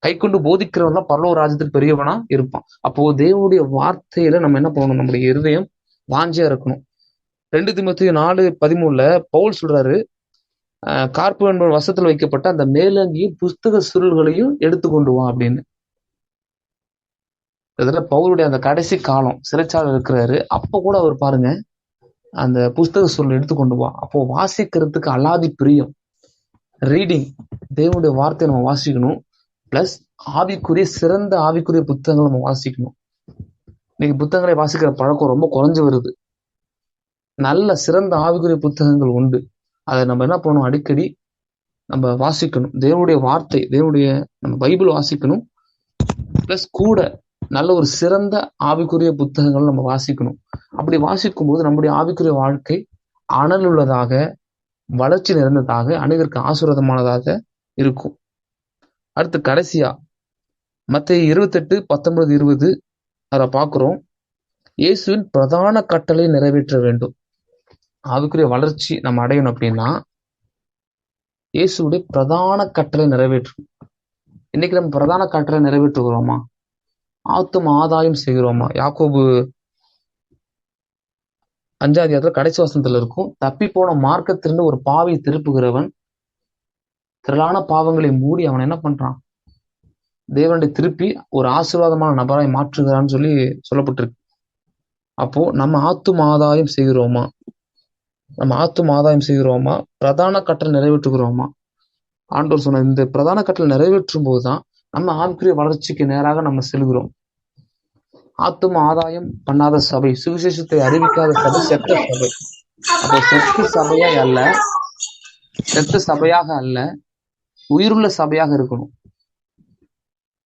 கை கொண்டு போதிக்கிறவன் தான் பரலோக ராஜ்யத்துக்கு பெரியவனா இருப்பான். அப்போ தேவனுடைய வார்த்தையில நம்ம என்ன பண்ணணும், நம்முடைய இருதயம் வாஞ்சியா இருக்கணும். 2 தீமோத்தேயு 4:13 பவுல் சொல்றாரு, கார்ப்பு என்பவன் வசத்தில் வைக்கப்பட்ட அந்த மேலங்கியும் புஸ்தக சுருள்களையும் எடுத்துக்கொண்டு வா அப்படின்னு. இதுல பவுலுடைய அந்த கடைசி காலம் சிறைச்சாலை இருக்கிறாரு. அப்ப கூட அவர் பாருங்க அந்த புஸ்தக சுருள் எடுத்துக்கொண்டு வா. அப்போ வாசிக்கிறதுக்கு அலாதி பிரியம். ரீடிங், தேவனுடைய வார்த்தையை நம்ம வாசிக்கணும். பிளஸ் ஆவிக்குரிய சிறந்த ஆவிக்குரிய புத்தகங்களை நம்ம வாசிக்கணும். இன்னைக்கு புத்தகங்களை வாசிக்கிற பழக்கம் ரொம்ப குறைஞ்சு வருது. நல்ல சிறந்த ஆவிக்குரிய புத்தகங்கள் உண்டு. அதை நம்ம என்ன பண்ணணும், அடிக்கடி நம்ம வாசிக்கணும். தேவனுடைய வார்த்தை, நம்ம பைபிள் வாசிக்கணும். பிளஸ் கூட நல்ல ஒரு சிறந்த ஆவிக்குரிய புத்தகங்கள் நம்ம வாசிக்கணும். அப்படி வாசிக்கும் போது நம்முடைய ஆவிக்குரிய வாழ்க்கை அனல் உள்ளதாக, வளர்ச்சி நிறைந்ததாக, அநேகருக்கு ஆசீர்வாதமானதாக இருக்கும். அடுத்து கடைசியா மத்தேயு 28:19-20 அதை பார்க்கிறோம். இயேசுவின் பிரதான கட்டளை நிறைவேற்ற வேண்டும். ஆவிக்குரிய வளர்ச்சி நம்ம அடையணும் அப்படின்னா இயேசுடைய பிரதான கட்டளை நிறைவேற்றும். இன்னைக்கு நம்ம பிரதான கட்டளை நிறைவேற்றுகிறோமா? ஆத்தும ஆதாயம் செய்கிறோமா? யாக்கோபு 5 கடைசி வசனத்துல இருக்கும், தப்பி போன மார்க்கத்திலிருந்து ஒரு பாவி திருப்புகிறவன் திரளான பாவங்களை மூடி அவன் என்ன பண்றான், தேவனுடைய திருப்பி ஒரு ஆசீர்வாதமான நபராய் மாற்றுகிறான்னு சொல்லப்பட்டிருக்கு. அப்போ நம்ம ஆத்தும ஆதாயம் செய்கிறோமா? பிரதான கட்டளை நிறைவேற்றுகிறோமா? ஆண்டவர் சொன்ன இந்த பிரதான கட்டளை நிறைவேற்றும் போதுதான் நம்ம ஆவிக்குரிய வளர்ச்சிக்கு நேராக நம்ம செல்கிறோம். ஆத்தும ஆதாயம் பண்ணாத சபை, சுவிசேஷத்தை அறிவிக்காத சபை செத்த சபை. அப்போ செத்த சபையாக அல்ல, உயிருள்ள சபையாக இருக்கணும்.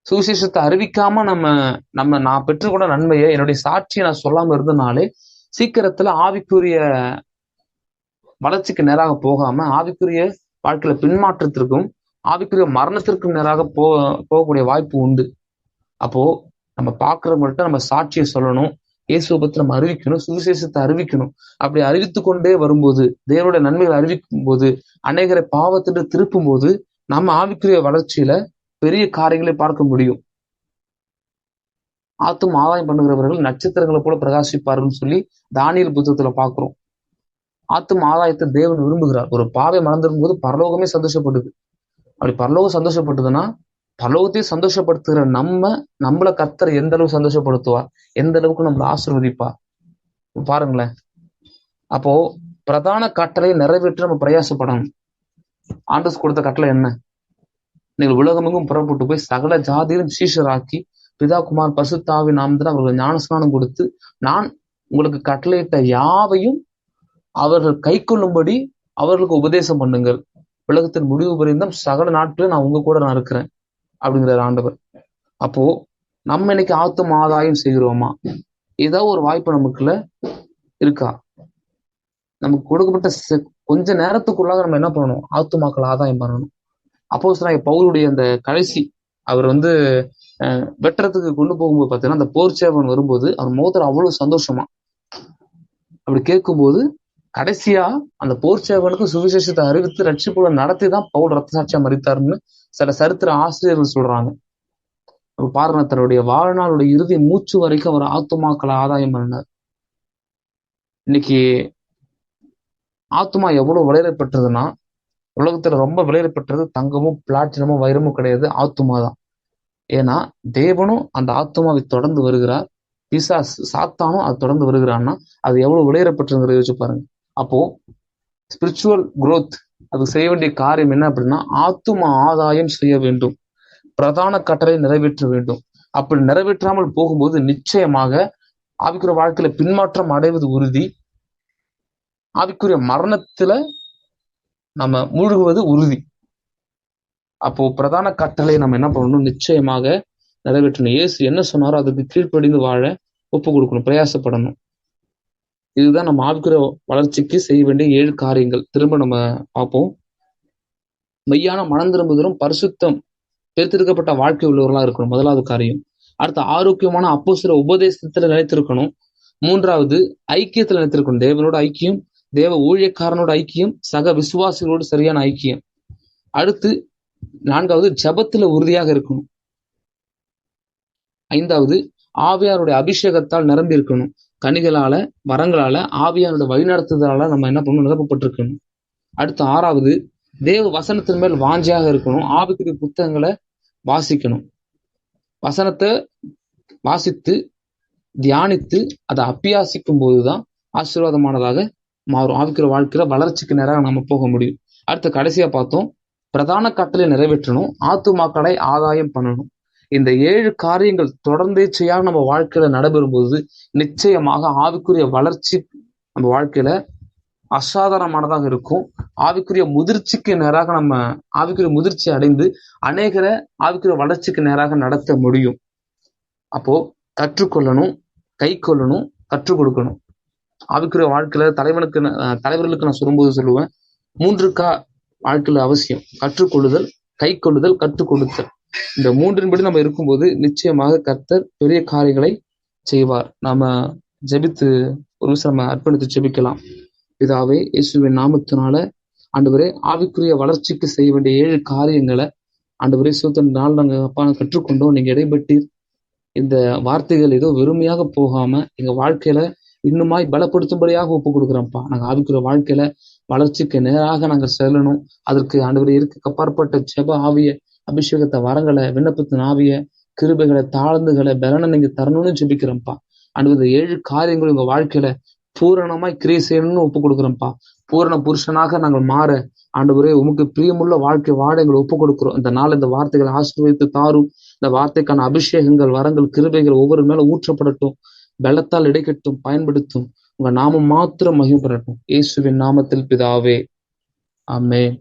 சுவிசேஷத்தை அறிவிக்காம நான் பெற்றுக்கொண்ட நன்மையை, என்னுடைய சாட்சியை நான் சொல்லாம இருந்தனாலே சீக்கிரத்துல ஆவிக்குரிய வளர்ச்சிக்கு நேராக போகாம ஆவிக்குரிய வாழ்க்கையில பின்மாற்றத்திற்கும் ஆவிக்குரிய மரணத்திற்கும் நேராக போகக்கூடிய வாய்ப்பு உண்டு. அப்போ நம்ம பார்க்கிறவங்கள்ட்ட நம்ம சாட்சியை சொல்லணும். இயேசுவை பத்தி நம்ம அறிவிக்கணும், சுவிசேஷத்தை அறிவிக்கணும். அப்படி அறிவித்து கொண்டே வரும்போது, தேவனுடைய நன்மைகளை அறிவிக்கும் போது, அநேகரை பாவத்திட்டு திருப்பும் போது, நம்ம ஆவிக்குரிய வளர்ச்சியில பெரிய காரியங்களை பார்க்க முடியும். ஆத்தும் ஆதாயம் பண்ணுகிறவர்கள் நட்சத்திரங்களை போல பிரகாசிப்பார்கள் சொல்லி தானியேல் புத்தகத்துல பாக்குறோம். ஆத்தும் ஆதாயத்தை தேவன் விரும்புகிறார். ஒரு பாவை மறந்துடும் போது பரலோகமே சந்தோஷப்படுது. அப்படி பரலோகம் சந்தோஷப்பட்டதுன்னா, பரலோகத்தையும் சந்தோஷப்படுத்துகிற நம்மள கர்த்தர் எந்த அளவுக்கு சந்தோஷப்படுத்துவார், எந்த அளவுக்கு நம்மளை ஆசீர்வதிப்பார் பாருங்களேன். அப்போ பிரதான கட்டளையை நிறைவேற்ற நம்ம பிரயாசப்படணும். ஆண்டவர் கொடுத்த கட்டளை என்ன? நீங்கள் உலகமெங்கும் புறப்பட்டு போய் சகல ஜாதியிலும் சீஷராக்கி பிதா குமார் பரிசுத்த ஆவியின் நாமத்தில் அவர்கள் ஞானஸ்நானம் கொடுத்து நான் உங்களுக்கு கட்டளையிட்ட யாவையும் அவர்கள் கை கொள்ளும்படி அவர்களுக்கு உபதேசம் பண்ணுங்கள். உலகத்தின் முடிவு பரிந்தும் சகல நாட்களும் நான் உங்க கூட நான் இருக்கிறேன் அப்படிங்கிறார் ஆண்டவர். அப்போ நம்ம இன்னைக்கு ஆத்தும் ஆதாயம் செய்கிறோமா? ஏதாவது ஒரு வாய்ப்பு நமக்குள்ள இருக்கா? நமக்கு கொடுக்கப்பட்ட கொஞ்ச நேரத்துக்குள்ளாக நம்ம என்ன பண்ணணும்? ஆத்துமாக்கள் ஆதாயம் பண்ணணும். அப்போஸ்தலனாகிய பவுலுடைய அந்த கடைசி அவர் வெட்டுறதுக்கு கொண்டு போகும்போது பார்த்தீங்கன்னா, அந்த போர் சேவன் வரும்போது அவர் முகத்துல அவ்வளவு சந்தோஷமா. அப்படி கேட்கும்போது கடைசியா அந்த போர் சேவனுக்கு சுவிசேஷத்தை அறிவித்து ரட்சிப்புகளை நடத்தி தான் பவுல் ரத்த சாட்சியா மரித்தாருன்னு சில சரித்திர ஆசிரியர்கள் சொல்றாங்க. அப்ப பாருங்க, தன்னுடைய வாழ்நாளுடைய இறுதி மூச்சு வரைக்கும் அவர் ஆத்துமாக்களை ஆதாயம் பண்ணினார். இன்னைக்கு ஆத்துமா எவ்வளவு விளையாடப்பட்டதுன்னா, உலகத்துல ரொம்ப விளையாடப்பட்டது தங்கமும் பிளாட்டினமும் வைரமும் கிடையாது, ஆத்துமா தான். ஏன்னா தேவனும் அந்த ஆத்துமாவை தொடர்ந்து வருகிறார், சாத்தானும் அது தொடர்ந்து வருகிறான்னா அது எவ்வளவு விளையாடப்பட்டிருங்கிறத யோசிச்சு பாருங்க. அப்போ ஸ்பிரிச்சுவல் குரோத் அது செய்ய வேண்டிய காரியம் என்ன அப்படின்னா, ஆத்துமா ஆதாயம் செய்ய வேண்டும், பிரதான கட்டளை நிறைவேற்ற வேண்டும். அப்படி நிறைவேற்றாமல் போகும்போது நிச்சயமாக ஆவிக்குரிய வாழ்க்கையில பின்மாற்றம் அடைவது உறுதி, ஆவிக்குரிய மரணத்துல நம்ம மூழ்குவது உறுதி. அப்போ பிரதான கட்டளை நம்ம என்ன பண்ணணும்? நிச்சயமாக நிறைவேற்றணும். இயேசு என்ன சொன்னாரோ அதுக்கு கீழ்ப்படிந்து வாழ ஒப்பு கொடுக்கணும், பிரயாசப்படணும். இதுதான் நம்ம ஆவிக்குரிய வளர்ச்சிக்கு செய்ய வேண்டிய 7 காரியங்கள். திரும்ப நம்ம பார்ப்போம். மெய்யான மனம் திரும்புதலும் பரிசுத்தம் பிரித்தெடுக்கப்பட்ட வாழ்க்கை உள்ளவர்களா இருக்கணும், முதலாவது காரியம். அடுத்த ஆரோக்கியமான அப்போஸ்தல உபதேசத்துல நிலைத்திருக்கணும். 3வது ஐக்கியத்துல நிலைத்திருக்கணும், தேவனோட ஐக்கியம், தேவ ஊழியக்காரனோட ஐக்கியம், சக விசுவாசிகளோடு சரியான ஐக்கியம். அடுத்து 4வது ஜபத்துல உறுதியாக இருக்கணும். 5வது ஆவியாருடைய அபிஷேகத்தால் நிரம்பி இருக்கணும். கனிகளால வரங்களால ஆவியாருடைய வழிநடத்துதலால நம்ம என்ன பண்ணணும்? நிரப்பப்பட்டிருக்கணும். அடுத்து 6வது தேவ வசனத்தின் மேல் வாஞ்சியாக இருக்கணும். ஆவிக்குரிய புத்தகங்களை வாசிக்கணும். வசனத்தை வாசித்து தியானித்து அதை அபியாசிக்கும் போதுதான் ஆசீர்வாதமானதாக மாறும். ஆவிக்குரிய வாழ்க்கையில வளர்ச்சிக்கு நேராக நம்ம போக முடியும். அடுத்த கடைசியா பார்த்தோம், பிரதான கட்டளை நிறைவேற்றணும், ஆத்துமாக்களை ஆதாயம் பண்ணணும். இந்த 7 காரியங்கள் தொடர்ந்தேச்சையாக நம்ம வாழ்க்கையில நடைபெறும்போது நிச்சயமாக ஆவிக்குரிய வளர்ச்சி நம்ம வாழ்க்கையில அசாதாரணமானதாக இருக்கும். ஆவிக்குரிய முதிர்ச்சிக்கு நேராக நம்ம ஆவிக்குரிய முதிர்ச்சி அடைந்து அநேகரை ஆவிக்குரிய வளர்ச்சிக்கு நேராக நடத்த முடியும். அப்போ கற்றுக்கொள்ளணும், கை கொள்ளணும், கற்றுக் கொடுக்கணும். ஆவிக்குரிய வாழ்க்கையில தலைவர்களுக்கு நான் சொல்லுவேன், 3 வாழ்க்கையில அவசியம்: கற்றுக்கொள்ளுதல், கை கொள்ளுதல், கற்றுக் கொடுத்தல். இந்த 3ன்படி நம்ம இருக்கும்போது நிச்சயமாக கர்த்தர் பெரிய காரியங்களை செய்வார். நாம ஜெபித்து ஒரு விஷயம் நம்ம அர்ப்பணித்து ஜெபிக்கலாம். பிதாவே, இயேசுவின் நாமத்தினால ஆண்டவரே, ஆவிக்குரிய வளர்ச்சிக்கு செய்ய வேண்டிய 7 காரியங்களை ஆண்டவரே சூத்திர நாள் நாங்க கற்றுக்கொண்டோம். நீங்க இடைப்பட்டீர். இந்த வார்த்தைகள் ஏதோ வெறுமையாக போகாம எங்க வாழ்க்கையில இன்னுமாய் பலப்படுத்தும்படியாக ஒப்பு கொடுக்குறோம்ப்பா. நாங்க ஆவிக்குரிய வாழ்க்கையில வளர்ச்சிக்கு நேராக நாங்க செல்லணும். அதற்கு ஆண்டவரே இருக்க அப்பாற்பட்ட ஜெப ஆவிய அபிஷேகத்தை, வரங்களை, விண்ணப்பத்தின் ஆவிய கிருபைகளை, தாழ்ந்துகளை, பலனை நீங்க தரணும்னு ஜெபிக்கிறோம்ப்பா. ஆண்டவர் 7 காரியங்கள் உங்க வாழ்க்கையில பூரணமாய் கிரியை செய்யணும்னு ஒப்பு கொடுக்குறோம்ப்பா. பூரண புருஷனாக நாங்கள் மாற ஆண்டவரே உமக்கு பிரியமுள்ள வாழ்க்கை வாட எங்களை ஒப்பு கொடுக்கிறோம். இந்த நாள் இந்த வார்த்தைகளை ஆசீர்வதித்து தாரும். இந்த வார்த்தைக்கான அபிஷேகங்கள், வரங்கள், கிருபைகள் ஒவ்வொரு மேல ஊற்றப்படட்டும், பலத்தால் இடைக்கட்டும், பயன்படுத்தும். உங்க நாமம் மாத்திரம் மகிமைப்படட்டும். இயேசுவின் நாமத்தில் பிதாவே, ஆமென்.